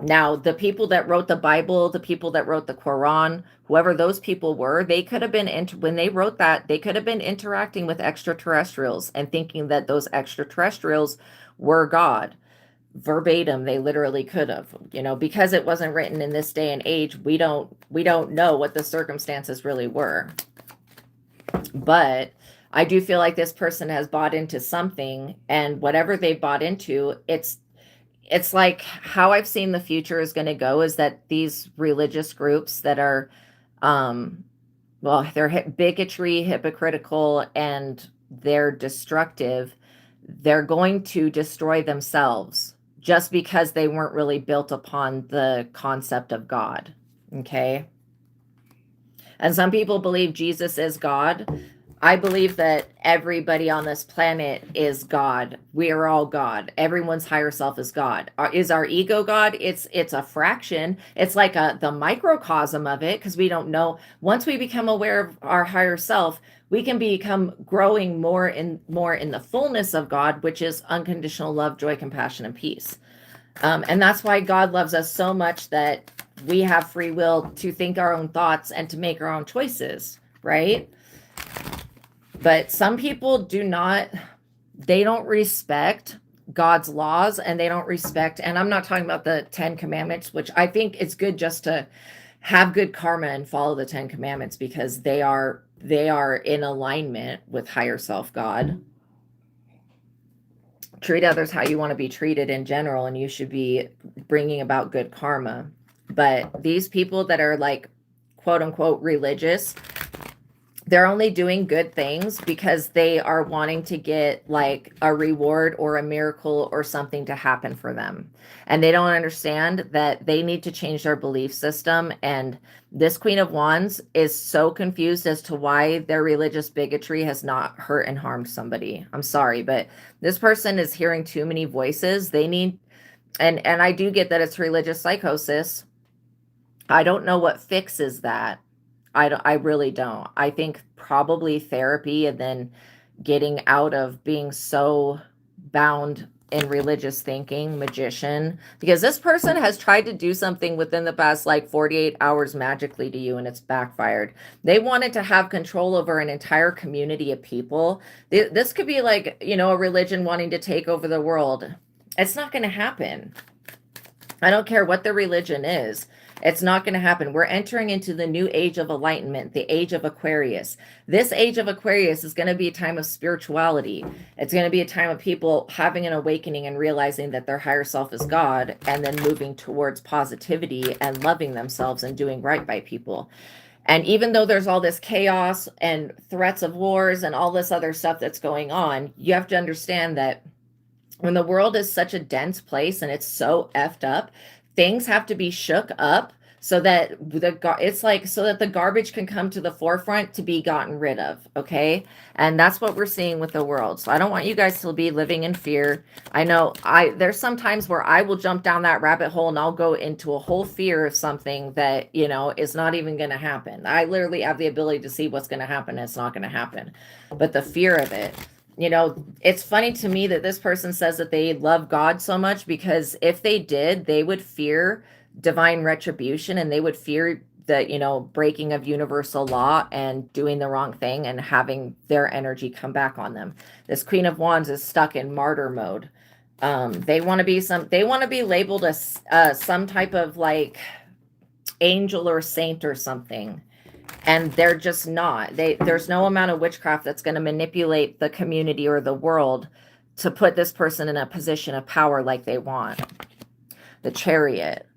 Now, the people that wrote the Bible, the people that wrote the Quran, whoever those people were, they could have been, when they wrote that, they could have been interacting with extraterrestrials and thinking that those extraterrestrials were God. Verbatim, they literally could have, because it wasn't written in this day and age. We don't know what the circumstances really were. But I do feel like this person has bought into something, and whatever they bought into, it's like how I've seen the future is going to go is that these religious groups that are, well, they're bigotry, hypocritical, and they're destructive. They're going to destroy themselves just because they weren't really built upon the concept of God. Okay. And some people believe Jesus is God. I believe that everybody on this planet is God. We are all God. Everyone's higher self is God. Is our ego God? It's a fraction. It's like the microcosm of it, because we don't know. Once we become aware of our higher self, we can become growing more in the fullness of God, which is unconditional love, joy, compassion, and peace. And that's why God loves us so much, that we have free will to think our own thoughts and to make our own choices, right? But some people they don't respect God's laws, and they don't respect, and I'm not talking about the 10 commandments, which I think it's good just to have good karma and follow the 10 commandments, because they are in alignment with higher self God. Treat others how you want to be treated in general, and you should be bringing about good karma. But these people that are like, quote unquote, religious, they're only doing good things because they are wanting to get like a reward or a miracle or something to happen for them. And they don't understand that they need to change their belief system. And this Queen of Wands is so confused as to why their religious bigotry has not hurt and harmed somebody. I'm sorry, but this person is hearing too many voices. They need, and I do get that it's religious psychosis. I don't know what fixes that. I really don't. I think probably therapy, and then getting out of being so bound in religious thinking, magician, because this person has tried to do something within the past like 48 hours magically to you, and it's backfired. They wanted to have control over an entire community of people. This could be like, a religion wanting to take over the world. It's not going to happen. I don't care what the religion is. It's not going to happen. We're entering into the new age of enlightenment, the age of Aquarius. This age of Aquarius is going to be a time of spirituality. It's going to be a time of people having an awakening and realizing that their higher self is God, and then moving towards positivity and loving themselves and doing right by people. And even though there's all this chaos and threats of wars and all this other stuff that's going on, you have to understand that when the world is such a dense place and it's so effed up, things have to be shook up so that the garbage can come to the forefront to be gotten rid of. Okay. And that's what we're seeing with the world. So I don't want you guys to be living in fear. I know there's some times where I will jump down that rabbit hole and I'll go into a whole fear of something that, is not even going to happen. I literally have the ability to see what's going to happen. And it's not going to happen, but the fear of it, it's funny to me that this person says that they love God so much, because if they did, they would fear divine retribution, and they would fear the, breaking of universal law and doing the wrong thing and having their energy come back on them. This Queen of Wands is stuck in martyr mode. They want to be labeled as some type of like angel or saint or something. And they're just not. There's no amount of witchcraft that's going to manipulate the community or the world to put this person in a position of power like they want. The Chariot.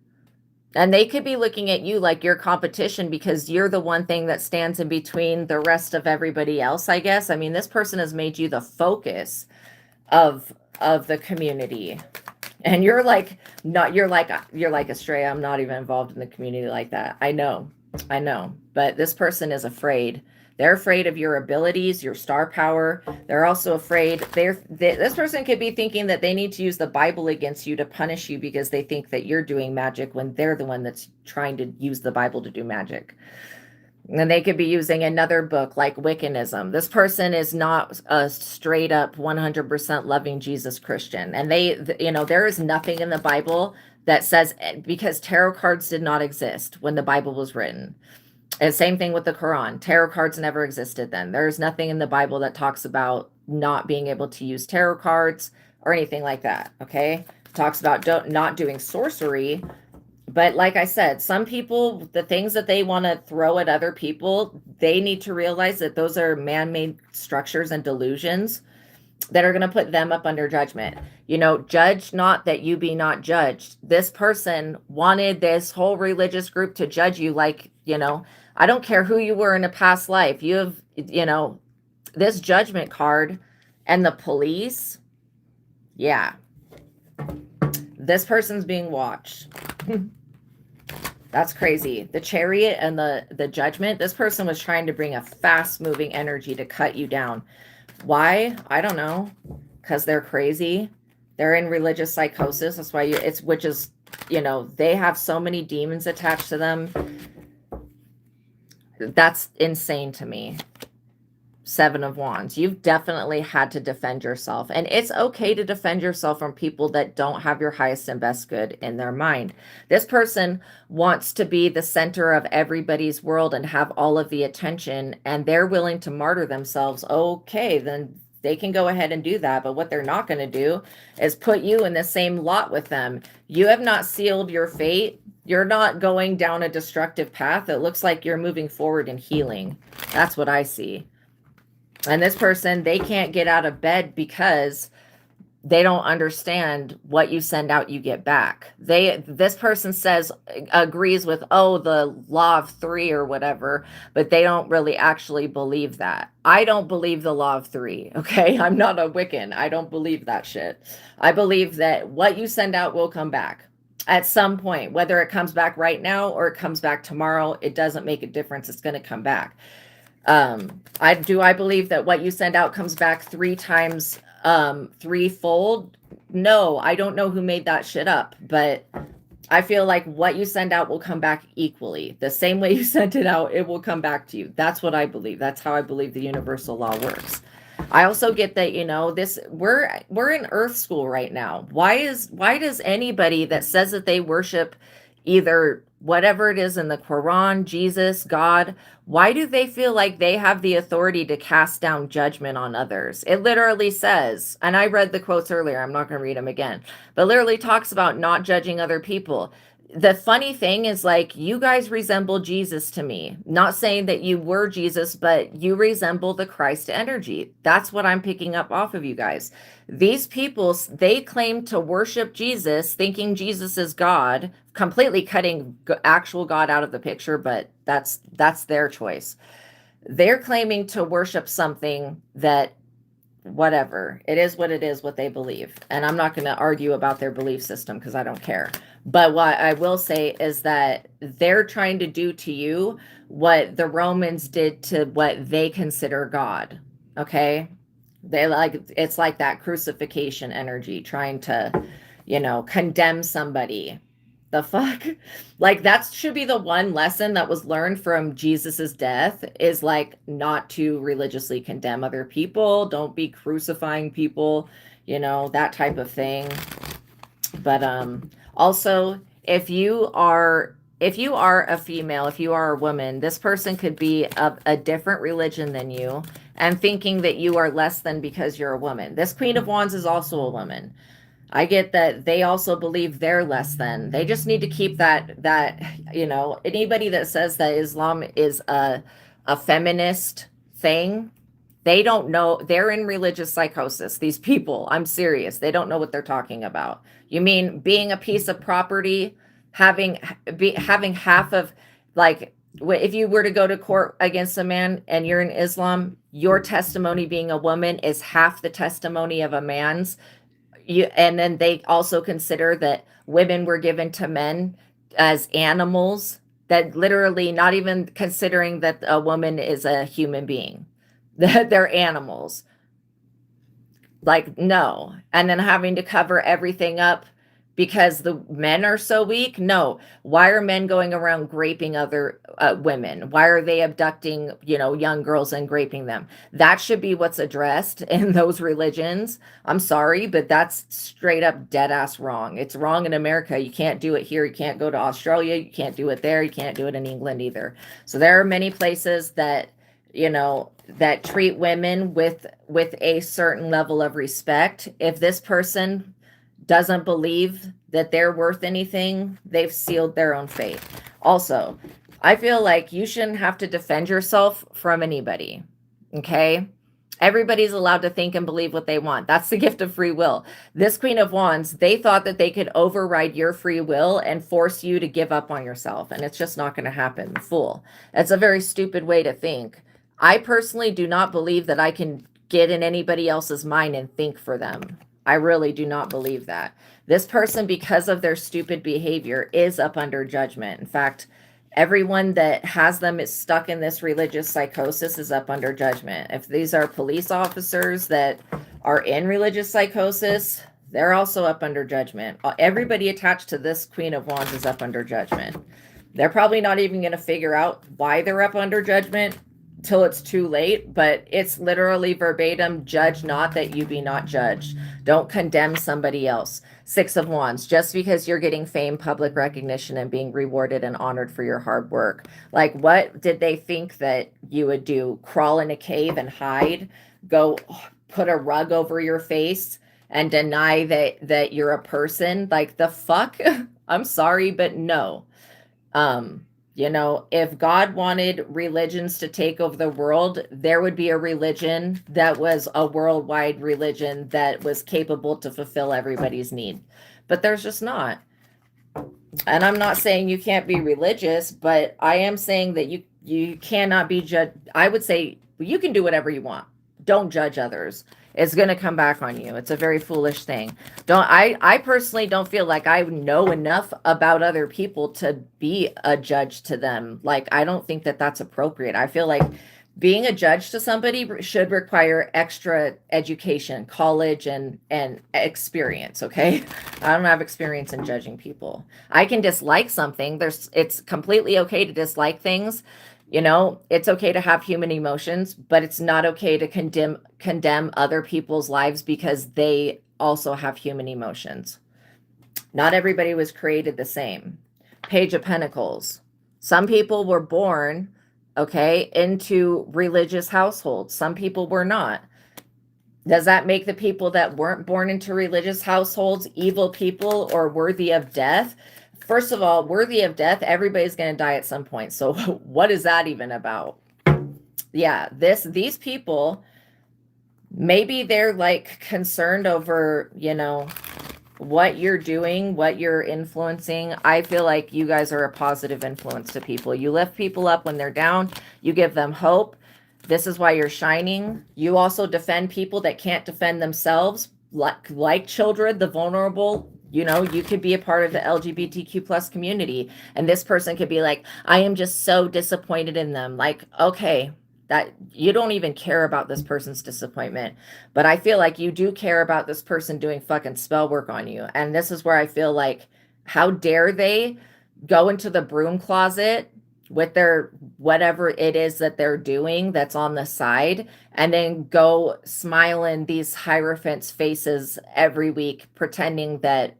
And they could be looking at you like your competition, because you're the one thing that stands in between the rest of everybody else, I guess. I mean, this person has made you the focus of the community. And you're like Astraea, I'm not even involved in the community like that. I know. But this person is afraid. They're afraid of your abilities, your star power. They're also afraid. This person could be thinking that they need to use the Bible against you to punish you, because they think that you're doing magic when they're the one that's trying to use the Bible to do magic. And they could be using another book like Wiccanism. This person is not a straight up 100% loving Jesus Christian. And there is nothing in the Bible that says, because tarot cards did not exist when the Bible was written. And same thing with the Quran. Tarot cards never existed then. There's nothing in the Bible that talks about not being able to use tarot cards or anything like that. Okay. It talks about not doing sorcery. But like I said, some people, the things that they want to throw at other people, they need to realize that those are man-made structures and delusions that are going to put them up under judgment. Judge not that you be not judged. This person wanted this whole religious group to judge you like, I don't care who you were in a past life. You have, this judgment card and the police. Yeah. This person's being watched. That's crazy. The chariot and the judgment. This person was trying to bring a fast moving energy to cut you down. Why? I don't know. Because they're crazy. They're in religious psychosis. That's why which is, they have so many demons attached to them. That's insane to me. Seven of Wands. You've definitely had to defend yourself. And it's okay to defend yourself from people that don't have your highest and best good in their mind. This person wants to be the center of everybody's world and have all of the attention, and they're willing to martyr themselves. Okay, then they can go ahead and do that. But what they're not going to do is put you in the same lot with them. You have not sealed your fate. You're not going down a destructive path. It looks like you're moving forward and healing. That's what I see. And this person, they can't get out of bed because they don't understand what you send out, you get back. This person agrees with, the law of three or whatever, but they don't really actually believe that. I don't believe the law of three. Okay. I'm not a Wiccan. I don't believe that shit. I believe that what you send out will come back at some point, whether it comes back right now or it comes back tomorrow. It doesn't make a difference. It's going to come back. I believe that what you send out comes back 3 times, threefold. No, I don't know who made that shit up, but I feel like what you send out will come back equally. The same way you sent it out, it will come back to you. That's what I believe. That's how I believe the universal law works. I also get that, we're in Earth school right now. Why does anybody that says that they worship either whatever it is in the Quran, Jesus, God, why do they feel like they have the authority to cast down judgment on others? It literally says, and I read the quotes earlier, I'm not going to read them again, but literally talks about not judging other people. The funny thing is, you guys resemble Jesus to me. Not saying that you were Jesus, but you resemble the Christ energy. That's what I'm picking up off of you guys. These people, they claim to worship Jesus, thinking Jesus is God, completely cutting actual God out of the picture, but that's their choice. They're claiming to worship something that, whatever, it is what they believe. And I'm not going to argue about their belief system because I don't care. But what I will say is that they're trying to do to you what the Romans did to what they consider God. Okay. It's like that crucifixion energy, trying to, condemn somebody. The fuck? That should be the one lesson that was learned from Jesus's death, is not to religiously condemn other people. Don't be crucifying people, that type of thing. But also, if you are a female, if you are a woman, this person could be of a different religion than you and thinking that you are less than because you're a woman. This Queen of Wands is also a woman. I get that they also believe they're less than. They just need to keep that anybody that says that Islam is a feminist thing, they don't know. They're in religious psychosis. These people, I'm serious. They don't know what they're talking about. You mean being a piece of property, having half of, if you were to go to court against a man and you're in Islam, your testimony being a woman is half the testimony of a man's. And then they also consider that women were given to men as animals, that literally not even considering that a woman is a human being, that they're animals. No. And then having to cover everything up because the men are so weak? No. Why are men going around raping other women? Why are they abducting, young girls and raping them? That should be what's addressed in those religions. I'm sorry, but that's straight up dead ass wrong. It's wrong in America. You can't do it here. You can't go to Australia. You can't do it there. You can't do it in England either. So there are many places that, that treat women with a certain level of respect. If this person doesn't believe that they're worth anything, they've sealed their own fate. Also, I feel like you shouldn't have to defend yourself from anybody. Okay? Everybody's allowed to think and believe what they want. That's the gift of free will. This Queen of Wands, they thought that they could override your free will and force you to give up on yourself. And it's just not going to happen. Fool. That's a very stupid way to think. I personally do not believe that I can get in anybody else's mind and think for them. I really do not believe that. This person, because of their stupid behavior, is up under judgment. In fact, everyone that has them is stuck in this religious psychosis is up under judgment. If these are police officers that are in religious psychosis, they're also up under judgment. Everybody attached to this Queen of Wands is up under judgment. They're probably not even going to figure out why they're up under judgment till it's too late, but it's literally verbatim, judge not that you be not judged. Don't condemn somebody else. Six of Wands, just because you're getting fame, public recognition, and being rewarded and honored for your hard work. Like, what did they think that you would do? Crawl in a cave and hide? Go put a rug over your face and deny that you're a person? Like, the fuck? I'm sorry, but no. If God wanted religions to take over the world, there would be a religion that was a worldwide religion that was capable to fulfill everybody's need. But there's just not. And I'm not saying you can't be religious, but I am saying that you cannot be judged. I would say you can do whatever you want. Don't judge others. It's going to come back on you. It's a very foolish thing. I personally don't feel like I know enough about other people to be a judge to them. Like, I don't think that that's appropriate. I feel like being a judge to somebody should require extra education, college, and experience. Okay. I don't have experience in judging people. I can dislike something. It's completely okay to dislike things. It's okay to have human emotions, but it's not okay to condemn other people's lives because they also have human emotions. Not everybody was created the same. Page of Pentacles. Some people were born, into religious households. Some people were not. Does that make the people that weren't born into religious households evil people or worthy of death? First of all, worthy of death, everybody's going to die at some point. So what is that even about? Yeah, these people, maybe they're like concerned over, what you're doing, what you're influencing. I feel like you guys are a positive influence to people. You lift people up when they're down. You give them hope. This is why you're shining. You also defend people that can't defend themselves, like children, the vulnerable. You could be a part of the LGBTQ plus community, and this person could be like, I am just so disappointed in them. Like, okay, that you don't even care about this person's disappointment, but I feel like you do care about this person doing fucking spell work on you. And this is where I feel like, how dare they go into the broom closet with their whatever it is that they're doing that's on the side, and then go smile in these hierophants' faces every week, pretending that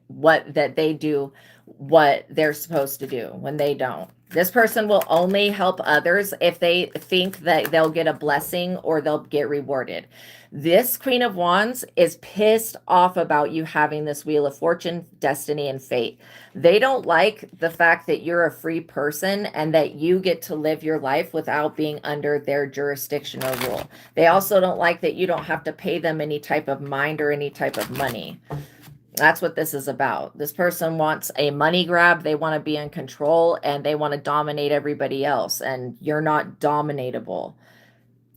they do what they're supposed to do when they don't. This person will only help others if they think that they'll get a blessing or they'll get rewarded. This Queen of Wands is pissed off about you having this Wheel of Fortune, destiny, and fate. They don't like the fact that you're a free person and that you get to live your life without being under their jurisdiction or rule. They also don't like that you don't have to pay them any type of mind or any type of money. That's what this is about. This person wants a money grab. They want to be in control and they want to dominate everybody else. And you're not dominatable.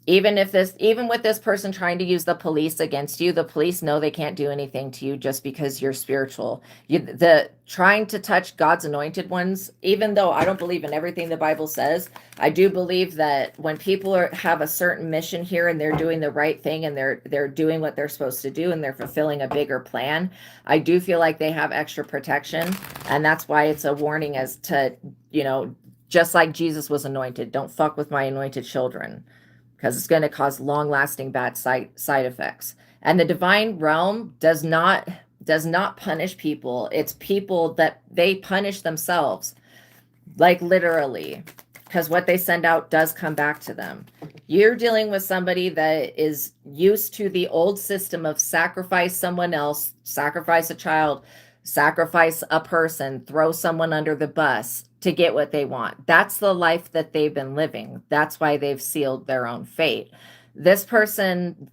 Even with this person trying to use the police against you, the police know they can't do anything to you just because you're spiritual. The trying to touch God's anointed ones, even though I don't believe in everything the Bible says, I do believe that when people have a certain mission here and they're doing the right thing and they're doing what they're supposed to do and they're fulfilling a bigger plan, I do feel like they have extra protection. And that's why it's a warning as to, just like Jesus was anointed, don't fuck with my anointed children, because it's going to cause long-lasting bad side effects. And the divine realm does not punish people. It's people that they punish themselves, like literally, because what they send out does come back to them. You're dealing with somebody that is used to the old system of sacrifice someone else, sacrifice a child, sacrifice a person, throw someone under the bus to get what they want. That's the life that they've been living. That's why they've sealed their own fate. This person,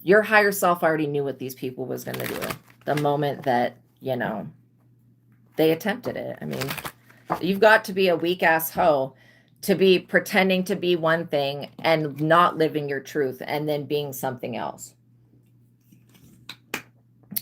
your higher self already knew what these people was going to do the moment that, they attempted it. I mean, you've got to be a weak ass hoe to be pretending to be one thing and not living your truth and then being something else.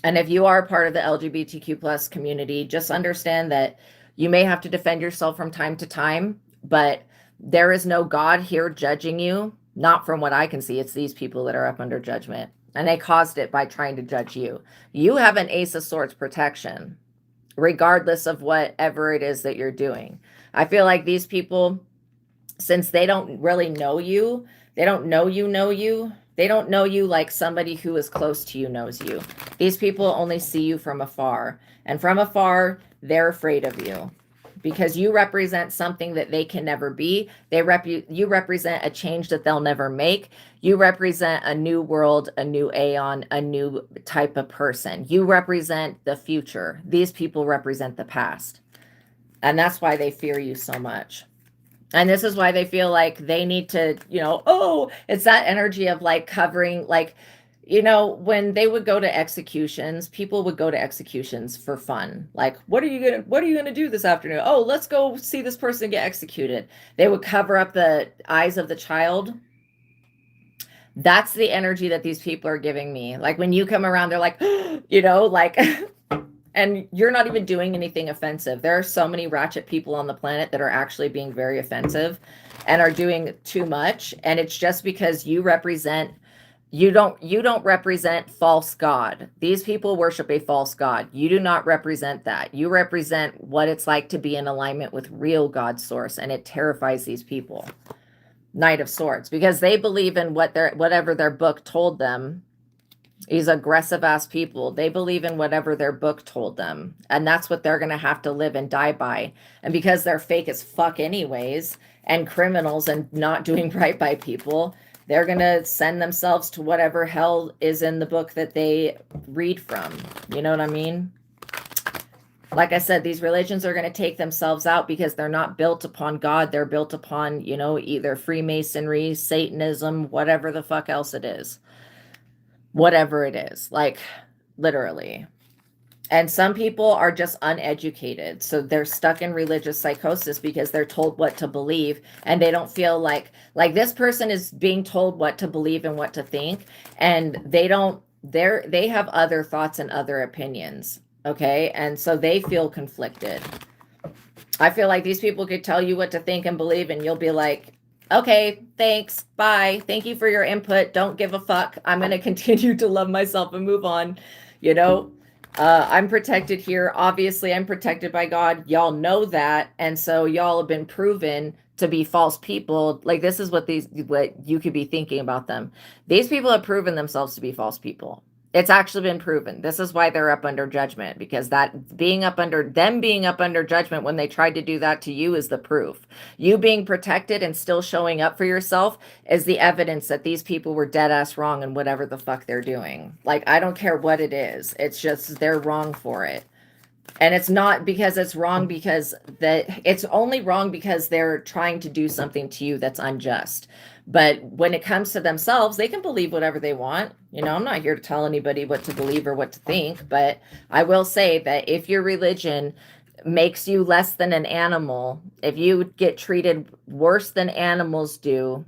And if you are part of the LGBTQ plus community, just understand that you may have to defend yourself from time to time, but there is no God here judging you. Not from what I can see. It's these people that are up under judgment. And they caused it by trying to judge you. You have an Ace of Swords protection, regardless of whatever it is that you're doing. I feel like these people, since they don't really know you, they don't know you. They don't know you like somebody who is close to you knows you. These people only see you from afar. And from afar, they're afraid of you because you represent something that they can never be. You represent a change that they'll never make. You represent a new world, a new aeon, a new type of person. You represent the future. These people represent the past. And that's why they fear you so much. And this is why they feel like they need to, it's that energy of like covering, like, when they would go to executions, people would go to executions for fun. Like, what are you going to do this afternoon? Oh, let's go see this person get executed. They would cover up the eyes of the child. That's the energy that these people are giving me. Like when you come around, they're like, like, and you're not even doing anything offensive. There are so many ratchet people on the planet that are actually being very offensive and are doing too much. And it's just because you don't represent false God. These people worship a false God. You do not represent that. You represent what it's like to be in alignment with real God source. And it terrifies these people. Knight of Swords, because they believe in whatever their book told them. These aggressive ass people, they believe in whatever their book told them. And that's what they're going to have to live and die by. And because they're fake as fuck anyways, and criminals and not doing right by people, they're going to send themselves to whatever hell is in the book that they read from. You know what I mean? Like I said, these religions are going to take themselves out because they're not built upon God. They're built upon, either Freemasonry, Satanism, whatever the fuck else it is. Whatever it is, like literally. And some people are just uneducated. So they're stuck in religious psychosis because they're told what to believe. And they don't feel like this person is being told what to believe and what to think. And they have other thoughts and other opinions. Okay. And so they feel conflicted. I feel like these people could tell you what to think and believe, and you'll be like, okay, thanks. Bye. Thank you for your input. Don't give a fuck. I'm going to continue to love myself and move on. I'm protected here. Obviously, I'm protected by God. Y'all know that. And so y'all have been proven to be false people. Like this is what you could be thinking about them. These people have proven themselves to be false people. It's actually been proven. This is why they're up under judgment, because being up under judgment when they tried to do that to you is the proof. You being protected and still showing up for yourself is the evidence that these people were dead ass wrong in whatever the fuck they're doing. Like, I don't care what it is. It's just they're wrong for it. And it's not because it's wrong because it's only wrong because they're trying to do something to you that's unjust. But when it comes to themselves, they can believe whatever they want. I'm not here to tell anybody what to believe or what to think, but I will say that if your religion makes you less than an animal, if you get treated worse than animals do,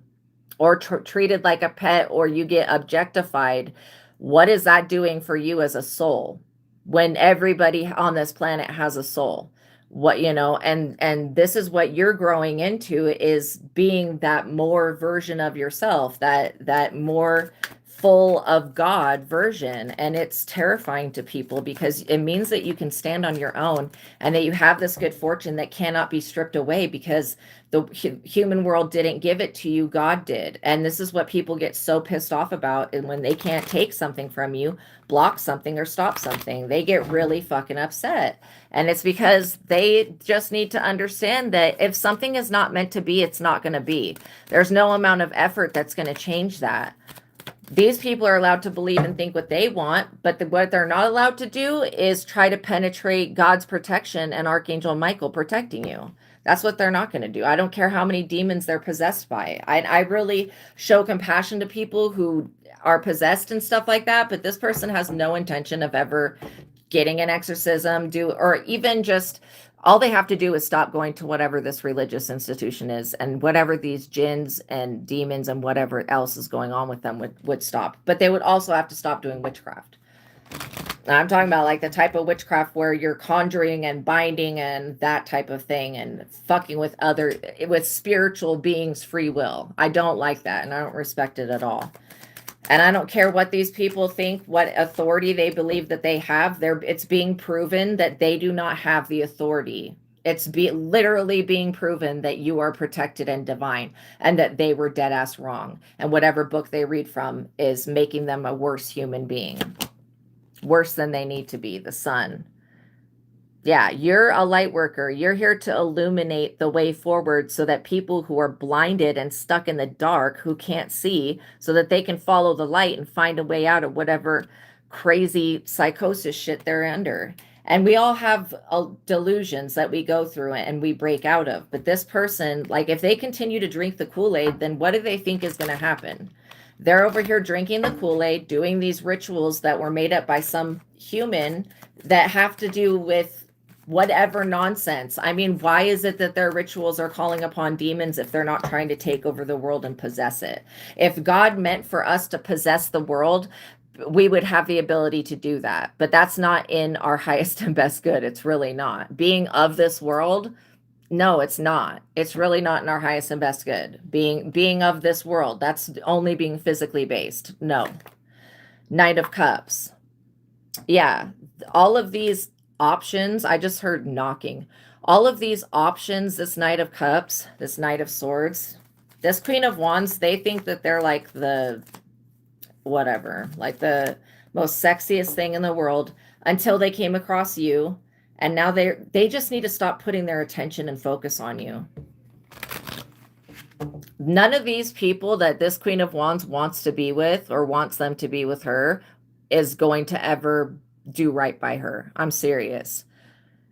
or treated like a pet, or you get objectified, what is that doing for you as a soul when everybody on this planet has a soul? What, and this is what you're growing into, is being that more version of yourself, that more full of God version. And it's terrifying to people because it means that you can stand on your own and that you have this good fortune that cannot be stripped away, because the human world didn't give it to you, God did. And this is what people get so pissed off about. And when they can't take something from you, block something or stop something, they get really fucking upset. And it's because they just need to understand that if something is not meant to be, it's not going to be. There's no amount of effort that's going to change that. These people are allowed to believe and think what they want, but what they're not allowed to do is try to penetrate God's protection and Archangel Michael protecting you. That's what they're not going to do. I don't care how many demons they're possessed by. I really show compassion to people who are possessed and stuff like that, but this person has no intention of ever getting an exorcism, or even just, all they have to do is stop going to whatever this religious institution is, and whatever these jinns and demons and whatever else is going on with them would stop. But they would also have to stop doing witchcraft. I'm talking about like the type of witchcraft where you're conjuring and binding and that type of thing, and fucking with spiritual beings' free will. I don't like that, and I don't respect it at all. And I don't care what these people think, what authority they believe that they have. It's being proven that they do not have the authority. It's literally being proven that you are protected and divine, and that they were dead ass wrong. And whatever book they read from is making them a worse human being. Worse than they need to be. The sun. Yeah, you're a light worker. You're here to illuminate the way forward so that people who are blinded and stuck in the dark, who can't see, so that they can follow the light and find a way out of whatever crazy psychosis shit they're under. And we all have delusions that we go through and we break out of. But this person, like, if they continue to drink the Kool-Aid, then what do they think is going to happen? They're over here drinking the Kool-Aid, doing these rituals that were made up by some human that have to do with whatever nonsense. I mean, why is it that their rituals are calling upon demons if they're not trying to take over the world and possess it? If God meant for us to possess the world, we would have the ability to do that. But that's not in our highest and best good. It's really not. Being of this world, no, it's not. It's really not in our highest and best good. Being of this world, that's only being physically based. No. Knight of Cups. Yeah, all of these options, I just heard knocking. All of these options, this Knight of Cups, this Knight of Swords, this Queen of Wands, they think that they're like the whatever, like the most sexiest thing in the world until they came across you. And now they just need to stop putting their attention and focus on you. None of these people that this Queen of Wands wants to be with, or wants them to be with her, is going to ever do right by her. I'm serious.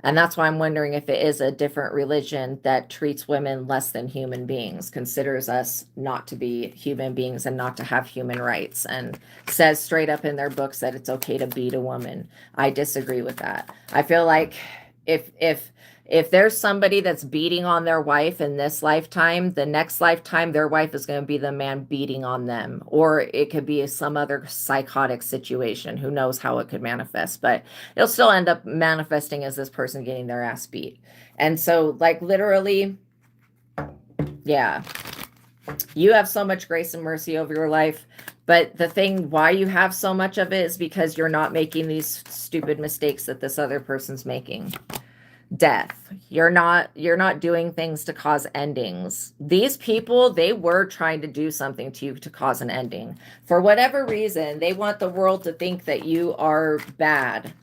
And that's why I'm wondering if it is a different religion that treats women less than human beings, considers us not to be human beings and not to have human rights, and says straight up in their books that it's okay to beat a woman. I disagree with that. I feel like if there's somebody that's beating on their wife in this lifetime, the next lifetime, their wife is going to be the man beating on them. Or it could be some other psychotic situation. Who knows how it could manifest, but it'll still end up manifesting as this person getting their ass beat. And so, like, literally, yeah, you have so much grace and mercy over your life. But the thing why you have so much of it is because you're not making these stupid mistakes that this other person's making. Death. You're not doing things to cause endings. These people, they were trying to do something to you to cause an ending. For whatever reason, they want the world to think that you are bad.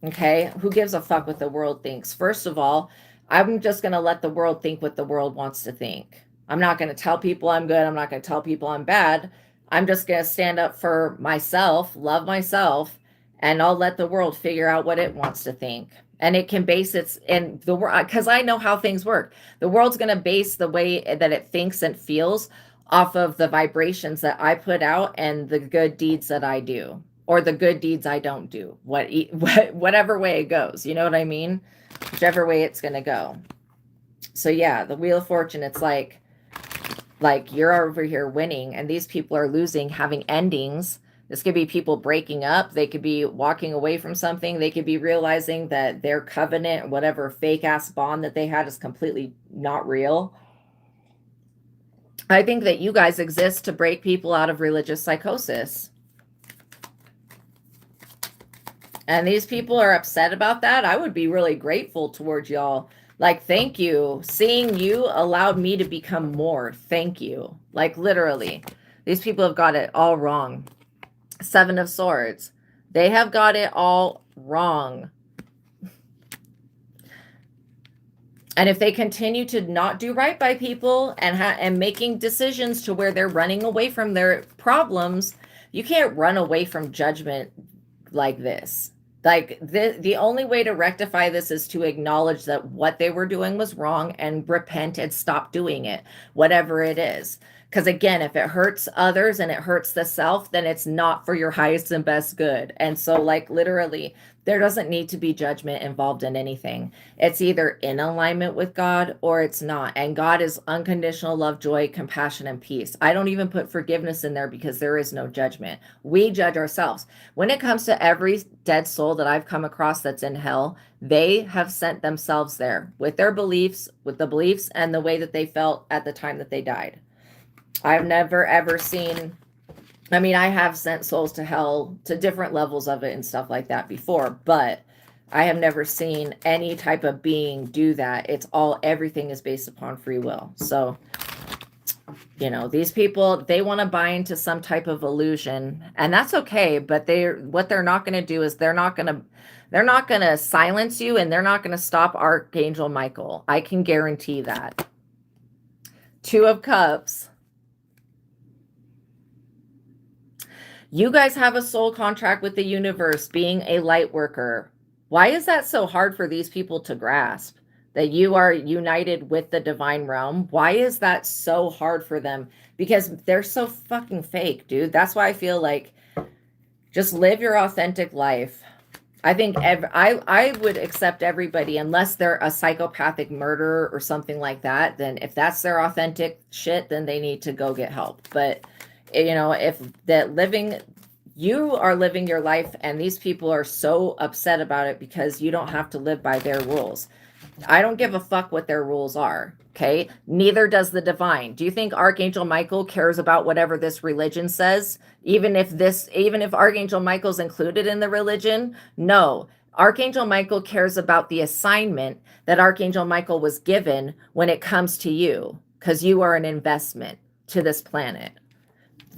Okay? Who gives a fuck what the world thinks? First of all, I'm just going to let the world think what the world wants to think. I'm not going to tell people I'm good. I'm not going to tell people I'm bad. I'm just going to stand up for myself, love myself, and I'll let the world figure out what it wants to think. And it can base its in the world, because I know how things work. The world's going to base the way that it thinks and feels off of the vibrations that I put out and the good deeds that I do, or the good deeds I don't do. Whatever way it goes, you know what I mean? Whichever way it's going to go. So yeah, the Wheel of Fortune, it's like Like, you're over here winning and these people are losing, having endings. This could be people breaking up. They could be walking away from something. They could be realizing that their covenant, whatever fake ass bond that they had, is completely not real. I think that you guys exist to break people out of religious psychosis. And these people are upset about that. I would be really grateful towards y'all. Like, thank you. Seeing you allowed me to become more. Thank you. Like, literally. These people have got it all wrong. Seven of Swords. They have got it all wrong. And if they continue to not do right by people and making decisions to where they're running away from their problems, you can't run away from judgment like this. Like, the only way to rectify this is to acknowledge that what they were doing was wrong and repent and stop doing it, whatever it is. Because again, if it hurts others and it hurts the self, then it's not for your highest and best good. And so, like, literally, there doesn't need to be judgment involved in anything. It's either in alignment with God or it's not. And God is unconditional love, joy, compassion, and peace. I don't even put forgiveness in there because there is no judgment. We judge ourselves. When it comes to every dead soul that I've come across that's in hell, they have sent themselves there with their beliefs, with the beliefs and the way that they felt at the time that they died. I've never ever seen, I mean, I have sent souls to hell to different levels of it and stuff like that before, but I have never seen any type of being do that. It's all, everything is based upon free will. So, you know, these people, they want to buy into some type of illusion, and that's okay. But what they're not going to do is they're not going to silence you, and they're not going to stop Archangel Michael. I can guarantee that. Two of Cups. You guys have a soul contract with the universe, being a light worker. Why is that so hard for these people to grasp? That you are united with the divine realm? Why is that so hard for them? Because they're so fucking fake, dude. That's why I feel like just live your authentic life. I think I would accept everybody unless they're a psychopathic murderer or something like that. Then if that's their authentic shit, then they need to go get help. But you know, if that you are living your life and these people are so upset about it because you don't have to live by their rules. I don't give a fuck what their rules are. Okay. Neither does the divine. Do you think Archangel Michael cares about whatever this religion says? Even if Archangel Michael's included in the religion? No. Archangel Michael cares about the assignment that Archangel Michael was given when it comes to you, because you are an investment to this planet.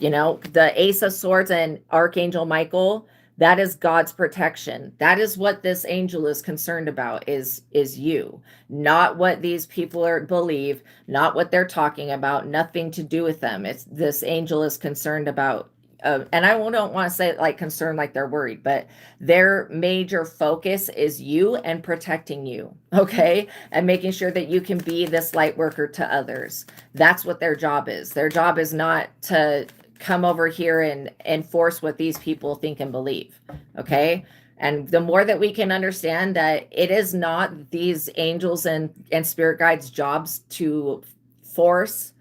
You know, the Ace of Swords and Archangel Michael, that is God's protection. That is what this angel is concerned about, is you. Not what these people believe, not what they're talking about, nothing to do with them. It's this angel is concerned about, and I don't want to say like concerned like they're worried, but their major focus is you and protecting you, okay? And making sure that you can be this light worker to others. That's what their job is. Their job is not to come over here and enforce what these people think and believe. Okay. And the more that we can understand that it is not these angels and spirit guides' jobs to force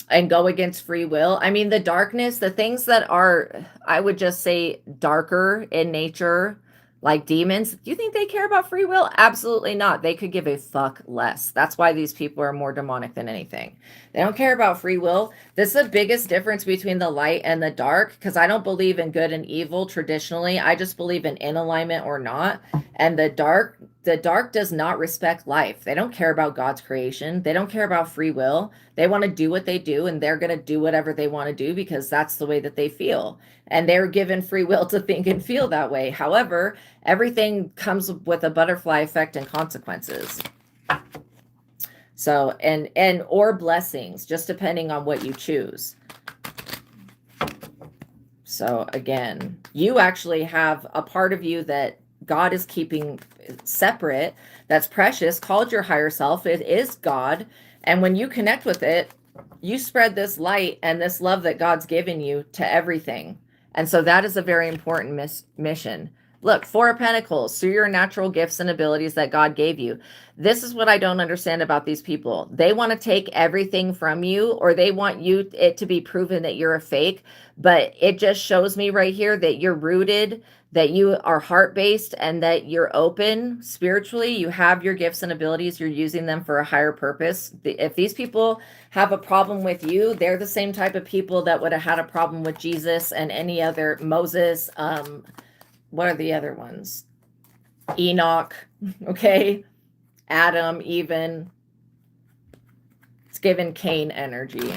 and go against free will. I mean, the darkness, the things that are, I would just say, darker in nature, like demons, do you think they care about free will? Absolutely not. They could give a fuck less. That's why these people are more demonic than anything. They don't care about free will. This is the biggest difference between the light and the dark, because I don't believe in good and evil traditionally. I just believe in alignment or not. And the dark does not respect life. They don't care about God's creation. They don't care about free will. They want to do what they do, and they're going to do whatever they want to do because that's the way that they feel. And they're given free will to think and feel that way. However, everything comes with a butterfly effect and consequences. So, or blessings, just depending on what you choose. So again, you actually have a part of you that God is keeping separate, that's precious, called your higher self. It is God. And when you connect with it, you spread this light and this love that God's given you to everything. And so that is a very important mission. Look, Four of Pentacles, through your natural gifts and abilities that God gave you. This is what I don't understand about these people. They want to take everything from you, or they want it to be proven that you're a fake. But it just shows me right here that you're rooted, that you are heart-based, and that you're open spiritually. You have your gifts and abilities. You're using them for a higher purpose. If these people have a problem with you, they're the same type of people that would have had a problem with Jesus and any other Moses. What are the other ones? Enoch, okay? Adam, even. It's given Cain energy.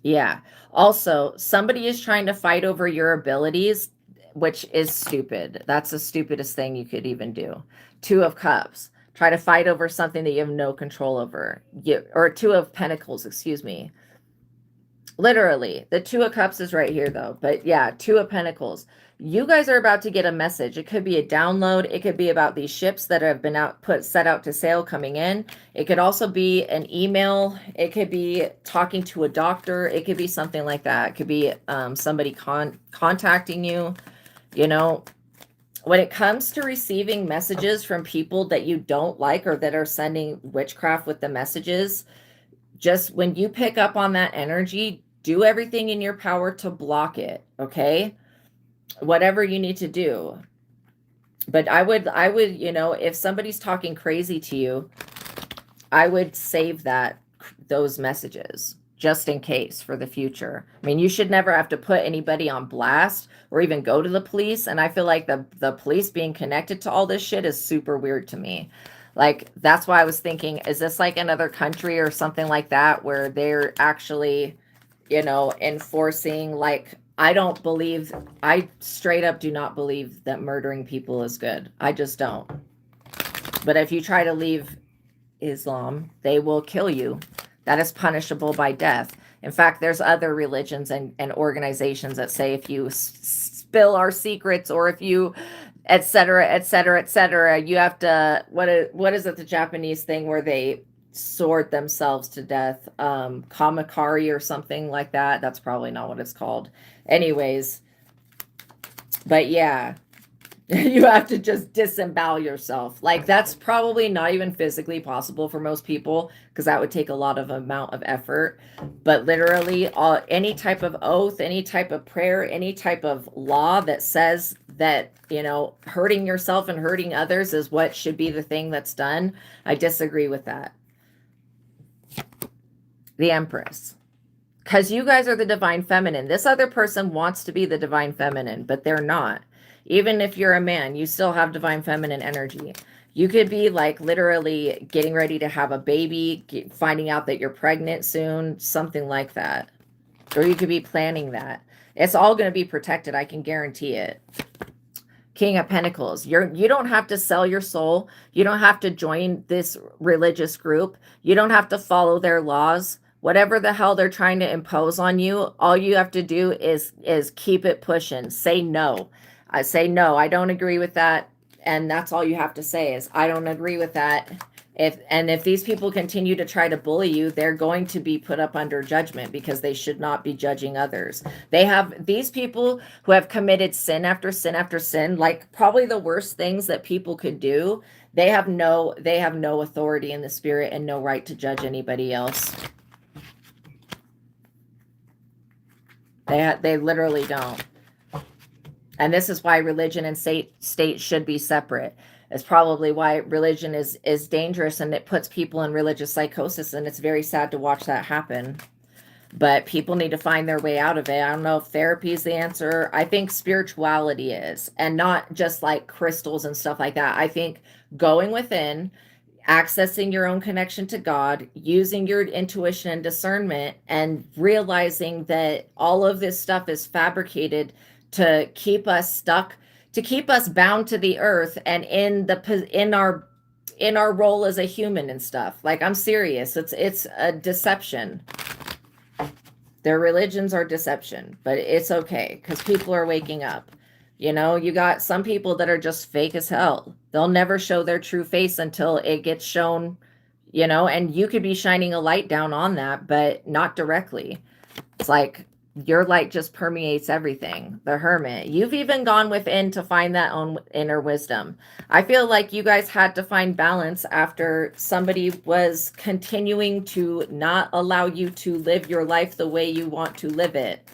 Yeah. Also, somebody is trying to fight over your abilities, which is stupid. That's the stupidest thing you could even do. Two of Cups. Try to fight over something that you have no control over. Or Two of Pentacles, excuse me. Literally, the Two of Cups is right here, though. But yeah, Two of Pentacles. You guys are about to get a message. It could be a download. It could be about these ships that have been set out to sail coming in. It could also be an email. It could be talking to a doctor. It could be something like that. It could be somebody contacting you. You know, when it comes to receiving messages from people that you don't like, or that are sending witchcraft with the messages, just when you pick up on that energy, do everything in your power to block it, okay? Whatever you need to do. But I would, you know, if somebody's talking crazy to you, I would save those messages just in case for the future. I mean, you should never have to put anybody on blast or even go to the police. And I feel like the police being connected to all this shit is super weird to me. Like, that's why I was thinking, is this like another country or something like that where they're actually, you know, enforcing, like, I straight up do not believe that murdering people is good. I just don't. But if you try to leave Islam, they will kill you. That is punishable by death. In fact, there's other religions and organizations that say if you spill our secrets, or if you, etc., etc., etc., you have to, what is it, the Japanese thing where they sword themselves to death, kamakari or something like that. That's probably not what it's called. Anyways, but yeah, you have to just disembowel yourself. Like, that's probably not even physically possible for most people, because that would take a lot of amount of effort. But literally, any type of oath, any type of prayer, any type of law that says that, you know, hurting yourself and hurting others is what should be the thing that's done, I disagree with that. The Empress. Because you guys are the divine feminine. This other person wants to be the divine feminine, but they're not. Even if you're a man, you still have divine feminine energy. You could be like literally getting ready to have a baby, finding out that you're pregnant soon, something like that. Or you could be planning that. It's all going to be protected. I can guarantee it. King of Pentacles. You don't have to sell your soul. You don't have to join this religious group. You don't have to follow their laws. Whatever the hell they're trying to impose on you, all you have to do is keep it pushing. Say no. I say no, I don't agree with that. And that's all you have to say is, I don't agree with that. If these people continue to try to bully you, they're going to be put up under judgment, because they should not be judging others. These people who have committed sin after sin after sin, like probably the worst things that people could do, they have no authority in the spirit and no right to judge anybody else. They literally don't. And this is why religion and state should be separate. It's probably why religion is dangerous, and it puts people in religious psychosis, and it's very sad to watch that happen. But people need to find their way out of it. I don't know if therapy is the answer. I think spirituality is, and not just like crystals and stuff like that. I think going within, accessing your own connection to God, using your intuition and discernment, and realizing that all of this stuff is fabricated to keep us stuck, to keep us bound to the earth and in our role as a human and stuff. Like, I'm serious. It's a deception. Their religions are deception, but it's okay because people are waking up. You know, you got some people that are just fake as hell. They'll never show their true face until it gets shown, you know, and you could be shining a light down on that, but not directly. It's like, your light just permeates everything. The hermit. You've even gone within to find that own inner wisdom. I feel like you guys had to find balance after somebody was continuing to not allow you to live your life the way you want to live it.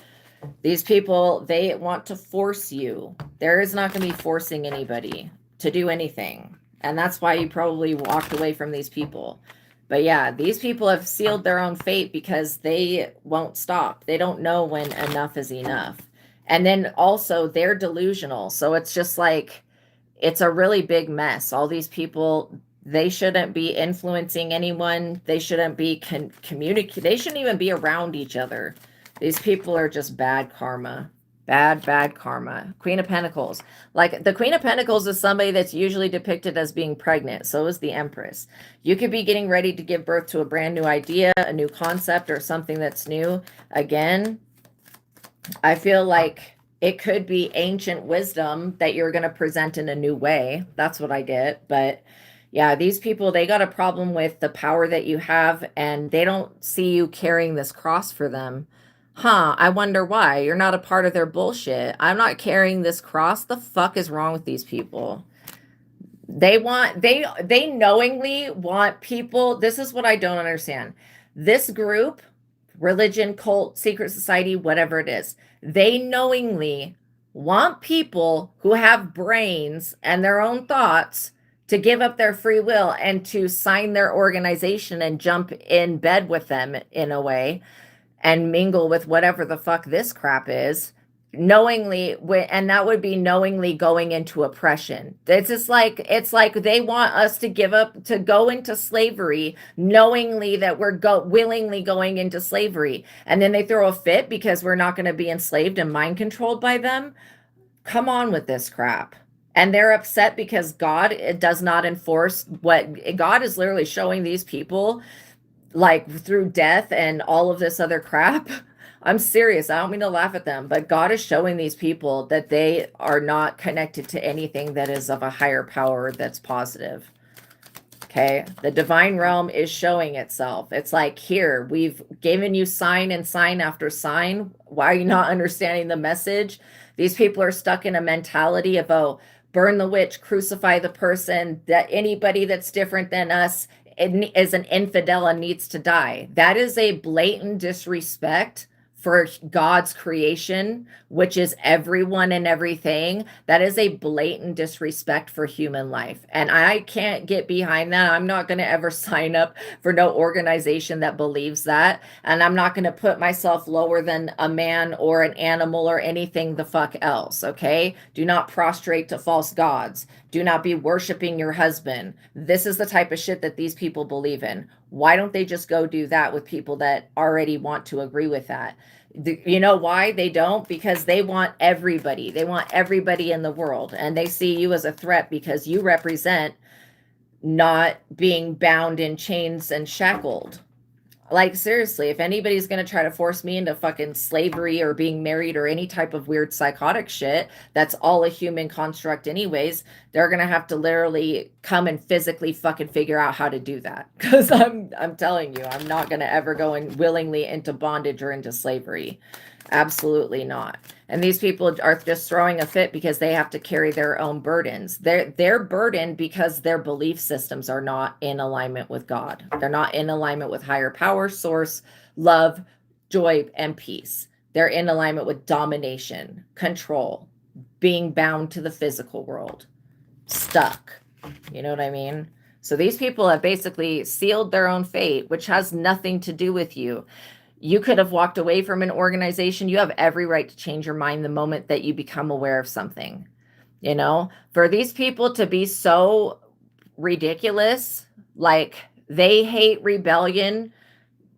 These people, they want to force you. There is not going to be forcing anybody to do anything. And that's why you probably walked away from these people. But yeah, these people have sealed their own fate because they won't stop. They don't know when enough is enough. And then also they're delusional. So it's just like, it's a really big mess. All these people, they shouldn't be influencing anyone. They shouldn't be communicating. They shouldn't even be around each other. These people are just bad karma. Bad karma. Queen of Pentacles. Like, the Queen of Pentacles is somebody that's usually depicted as being pregnant. So is the Empress. You could be getting ready to give birth to a brand new idea, a new concept, or something that's new. Again, I feel like it could be ancient wisdom that you're going to present in a new way. That's what I get. But yeah, these people, they got a problem with the power that you have, and they don't see you carrying this cross for them. Huh, I wonder why. You're not a part of their bullshit. I'm not carrying this cross. The fuck is wrong with these people? They knowingly want people. This is what I don't understand. This group, religion, cult, secret society, whatever it is, they knowingly want people who have brains and their own thoughts to give up their free will and to sign their organization and jump in bed with them in a way and mingle with whatever the fuck this crap is, knowingly. And that would be knowingly going into oppression. It's like they want us to give up, to go into slavery, knowingly that we're willingly going into slavery, and then they throw a fit because we're not going to be enslaved and mind controlled by them. Come on with this crap. And they're upset because God does not enforce what God is literally showing these people, like through death and all of this other crap. I'm serious. I don't mean to laugh at them, but God is showing these people that they are not connected to anything that is of a higher power that's positive. Okay. The divine realm is showing itself. It's like, here, we've given you sign and sign after sign. Why are you not understanding the message? These people are stuck in a mentality of, oh, burn the witch, crucify the person, that anybody that's different than us is an infidel and needs to die. That is a blatant disrespect for God's creation, which is everyone and everything. That is a blatant disrespect for human life. And I can't get behind that. I'm not going to ever sign up for no organization that believes that. And I'm not going to put myself lower than a man or an animal or anything the fuck else. Okay. Do not prostrate to false gods. Do not be worshiping your husband. This is the type of shit that these people believe in. Why don't they just go do that with people that already want to agree with that? You know why they don't? Because they want everybody. They want everybody in the world. And they see you as a threat because you represent not being bound in chains and shackled. Like, seriously, if anybody's going to try to force me into fucking slavery or being married or any type of weird psychotic shit, that's all a human construct anyways, they're going to have to literally come and physically fucking figure out how to do that. Because I'm telling you, I'm not going to ever go in willingly into bondage or into slavery. Absolutely not. And these people are just throwing a fit because they have to carry their own burdens. They're burdened because their belief systems are not in alignment with God. They're not in alignment with higher power, source, love, joy, and peace. They're in alignment with domination, control, being bound to the physical world, stuck. You know what I mean? So these people have basically sealed their own fate, which has nothing to do with you. You could have walked away from an organization. You have every right to change your mind the moment that you become aware of something. You know, for these people to be so ridiculous, like they hate rebellion.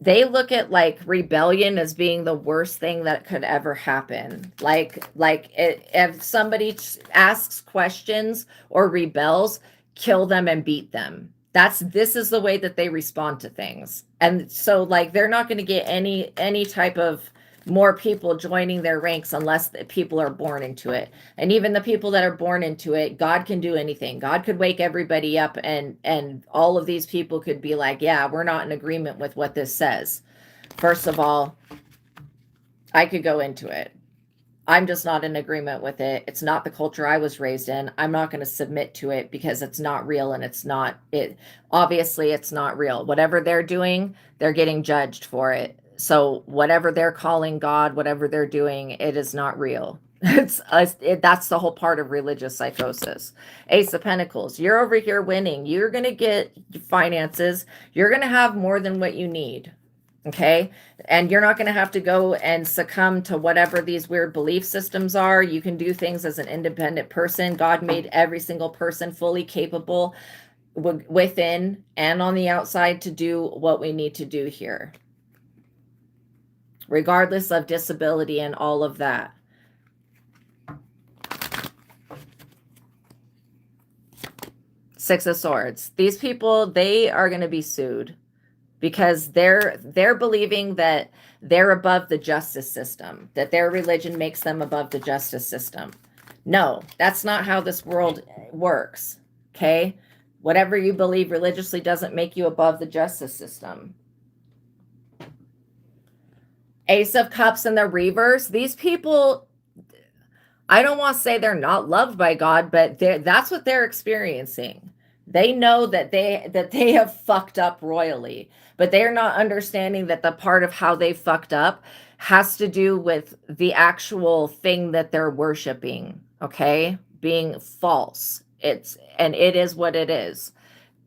They look at like rebellion as being the worst thing that could ever happen. If somebody asks questions or rebels, kill them and beat them. This is the way that they respond to things. And so like, they're not going to get any type of more people joining their ranks unless the people are born into it. And even the people that are born into it, God can do anything. God could wake everybody up and all of these people could be like, yeah, we're not in agreement with what this says. First of all, I could go into it. I'm just not in agreement with it. It's not the culture I was raised in. I'm not going to submit to it because it's not real, and obviously it's not real. Whatever they're doing, they're getting judged for it. So whatever they're calling God, whatever they're doing, it is not real. That's the whole part of religious psychosis. Ace of Pentacles, you're over here winning. You're going to get finances. You're going to have more than what you need. Okay. And you're not going to have to go and succumb to whatever these weird belief systems are. You can do things as an independent person. God made every single person fully capable within and on the outside to do what we need to do here, regardless of disability and all of that. Six of Swords. These people, they are going to be sued because they're believing that they're above the justice system, that their religion makes them above the justice system. No, that's not how this world works, okay? Whatever you believe religiously doesn't make you above the justice system. Ace of Cups in the reverse. These people, I don't want to say they're not loved by God, but that's what they're experiencing. They know that they have fucked up royally, but they're not understanding that the part of how they fucked up has to do with the actual thing that they're worshiping, okay? Being false. It is what it is.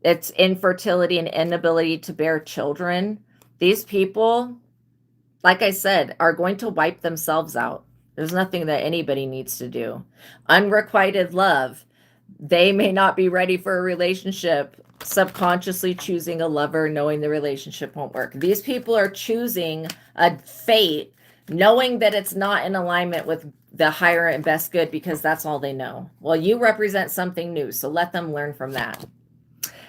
It's infertility and inability to bear children. These people, like I said, are going to wipe themselves out. There's nothing that anybody needs to do. Unrequited love. They may not be ready for a relationship, subconsciously choosing a lover, knowing the relationship won't work. These people are choosing a fate, knowing that it's not in alignment with the higher and best good because that's all they know. Well, you represent something new, so let them learn from that.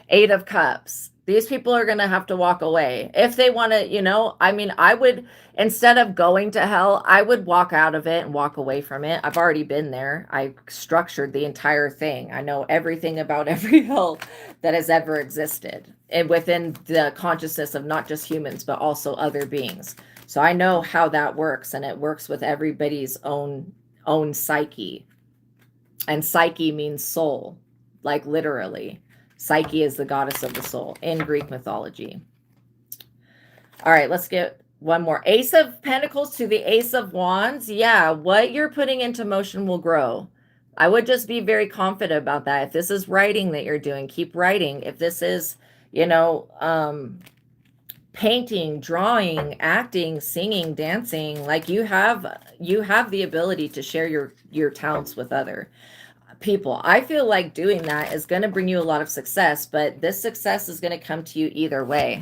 Eight of Cups. These people are going to have to walk away. If they want to, I would, instead of going to hell, I would walk out of it and walk away from it. I've already been there. I structured the entire thing. I know everything about every hell that has ever existed, and within the consciousness of not just humans, but also other beings. So I know how that works, and it works with everybody's own psyche. And psyche means soul, like literally. Psyche is the goddess of the soul in Greek mythology. All right, let's get one more. Ace of Pentacles to the Ace of Wands. Yeah, what you're putting into motion will grow. I would just be very confident about that. If this is writing that you're doing, keep writing. If this is, painting, drawing, acting, singing, dancing, like you have the ability to share your talents with other people. I feel like doing that is going to bring you a lot of success, but this success is going to come to you either way.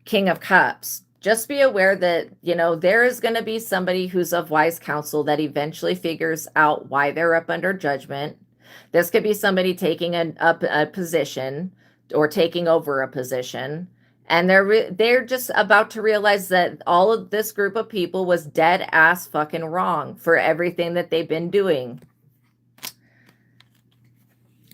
King of Cups. Just be aware that, there is going to be somebody who's of wise counsel that eventually figures out why they're up under judgment. This could be somebody taking a position or taking over a position. And they're just about to realize that all of this group of people was dead ass fucking wrong for everything that they've been doing.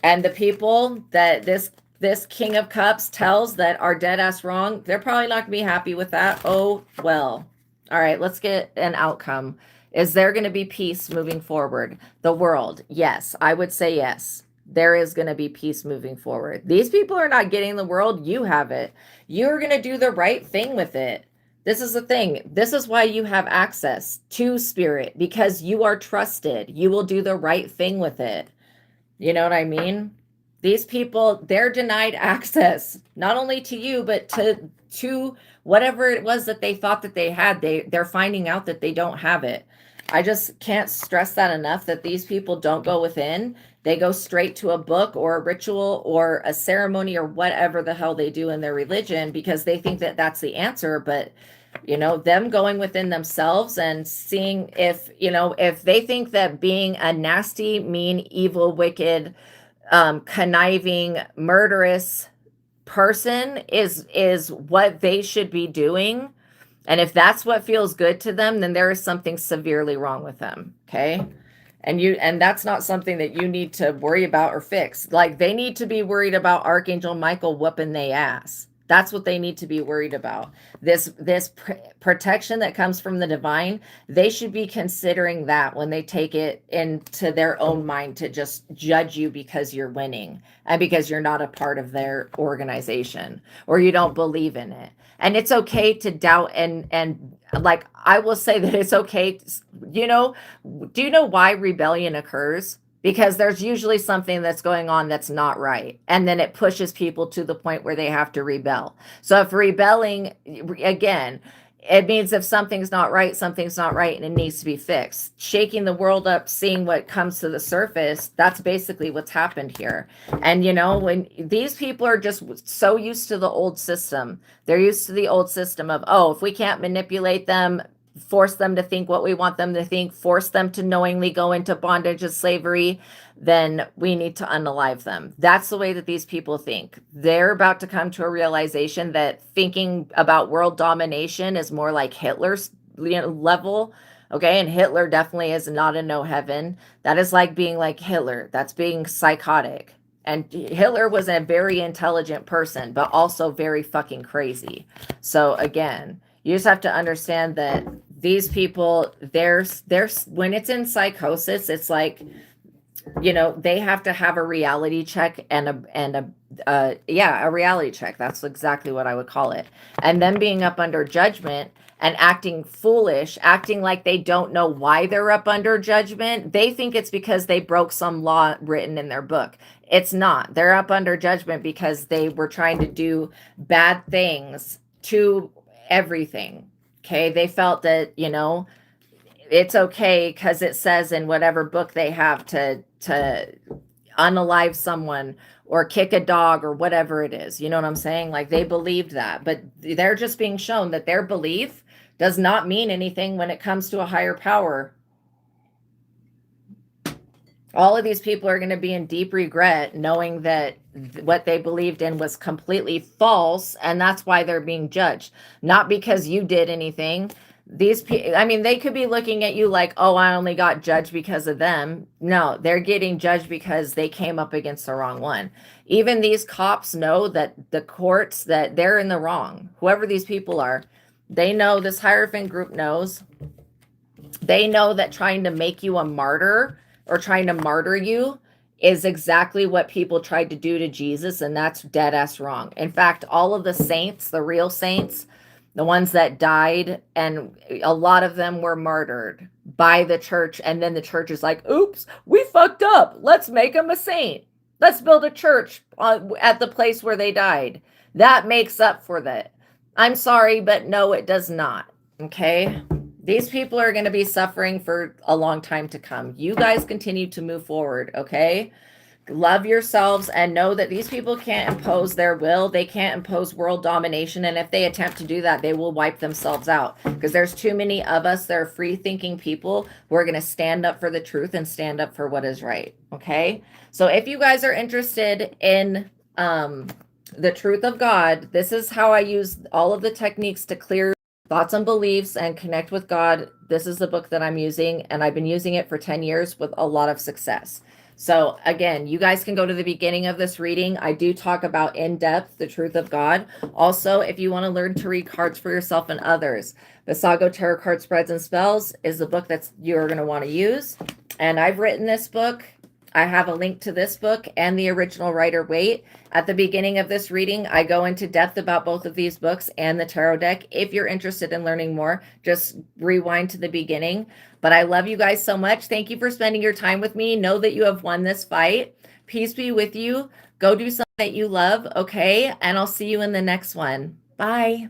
And the people that this King of Cups tells that are dead ass wrong, they're probably not going to be happy with that. Oh, well. All right, let's get an outcome. Is there going to be peace moving forward? The world. Yes, I would say yes. There is going to be peace moving forward. These people are not getting the world. You have it. You're going to do the right thing with it. This is the thing. This is why you have access to spirit, because you are trusted. You will do the right thing with it. You know what I mean? These people, they're denied access, not only to you, but to whatever it was that they thought that they had. They're finding out that they don't have it. I just can't stress that enough, that these people don't go within. They go straight to a book or a ritual or a ceremony or whatever the hell they do in their religion, because they think that that's the answer. But them going within themselves and seeing if they think that being a nasty, mean, evil, wicked, conniving, murderous person is what they should be doing, and if that's what feels good to them, then there is something severely wrong with them. Okay. And that's not something that you need to worry about or fix. Like, they need to be worried about Archangel Michael whooping they ass. That's what they need to be worried about. This protection that comes from the divine, they should be considering that when they take it into their own mind to just judge you because you're winning and because you're not a part of their organization or you don't believe in it. And it's okay to doubt, and like I will say that it's okay. You know, do you know why rebellion occurs? Because there's usually something that's going on that's not right. And then it pushes people to the point where they have to rebel. So if rebelling, again, it means if something's not right and it needs to be fixed. Shaking the world up, seeing what comes to the surface, that's basically what's happened here. And, you know, when these people are just so used to the old system, they're used to the old system of, oh, if we can't manipulate them, force them to think what we want them to think, force them to knowingly go into bondage and slavery, then we need to unalive them. That's the way that these people think. They're about to come to a realization that thinking about world domination is more like Hitler's level. Okay, and Hitler definitely is not a no heaven. That is like being like Hitler. That's being psychotic. And Hitler was a very intelligent person, but also very fucking crazy. So again, you just have to understand that these people, there's when it's in psychosis, it's like, you know, they have to have a reality check and a reality check. That's exactly what I would call it. And then being up under judgment and acting foolish, acting like they don't know why they're up under judgment. They think it's because they broke some law written in their book. It's not. They're up under judgment because they were trying to do bad things to everything. Okay, they felt that, you know, it's okay because it says in whatever book they have to unalive someone or kick a dog or whatever it is. You know what I'm saying? Like they believed that, but they're just being shown that their belief does not mean anything when it comes to a higher power. All of these people are going to be in deep regret knowing that what they believed in was completely false, and that's why they're being judged. Not because you did anything. These people, I mean, they could be looking at you like, oh, I only got judged because of them. No, they're getting judged because they came up against the wrong one. Even these cops know that the courts, that they're in the wrong. Whoever these people are, they know, this Hierophant group knows. They know that trying to make you a martyr or trying to martyr you is exactly what people tried to do to Jesus, and that's dead ass wrong. In fact, all of the saints, the real saints, the ones that died, and a lot of them were martyred by the church, and then the church is like, oops, we fucked up. Let's make them a saint. Let's build a church at the place where they died. That makes up for that. I'm sorry, but no, it does not. Okay? These people are going to be suffering for a long time to come. You guys continue to move forward, okay? Love yourselves and know that these people can't impose their will. They can't impose world domination. And if they attempt to do that, they will wipe themselves out. Because there's too many of us that are free-thinking people who are going to stand up for the truth and stand up for what is right, okay? So if you guys are interested in the truth of God, this is how I use all of the techniques to clear thoughts and beliefs and connect with God. This is the book that I'm using, and I've been using it for 10 years with a lot of success. So again, you guys can go to the beginning of this reading. I do talk about in depth the truth of God. Also, if you want to learn to read cards for yourself and others, Vassago Tarot Card Spreads and Spells is the book that you're going to want to use. And I've written this book. I have a link to this book and the original Rider Waite. At the beginning of this reading, I go into depth about both of these books and the tarot deck. If you're interested in learning more, just rewind to the beginning. But I love you guys so much. Thank you for spending your time with me. Know that you have won this fight. Peace be with you. Go do something that you love, okay? And I'll see you in the next one. Bye.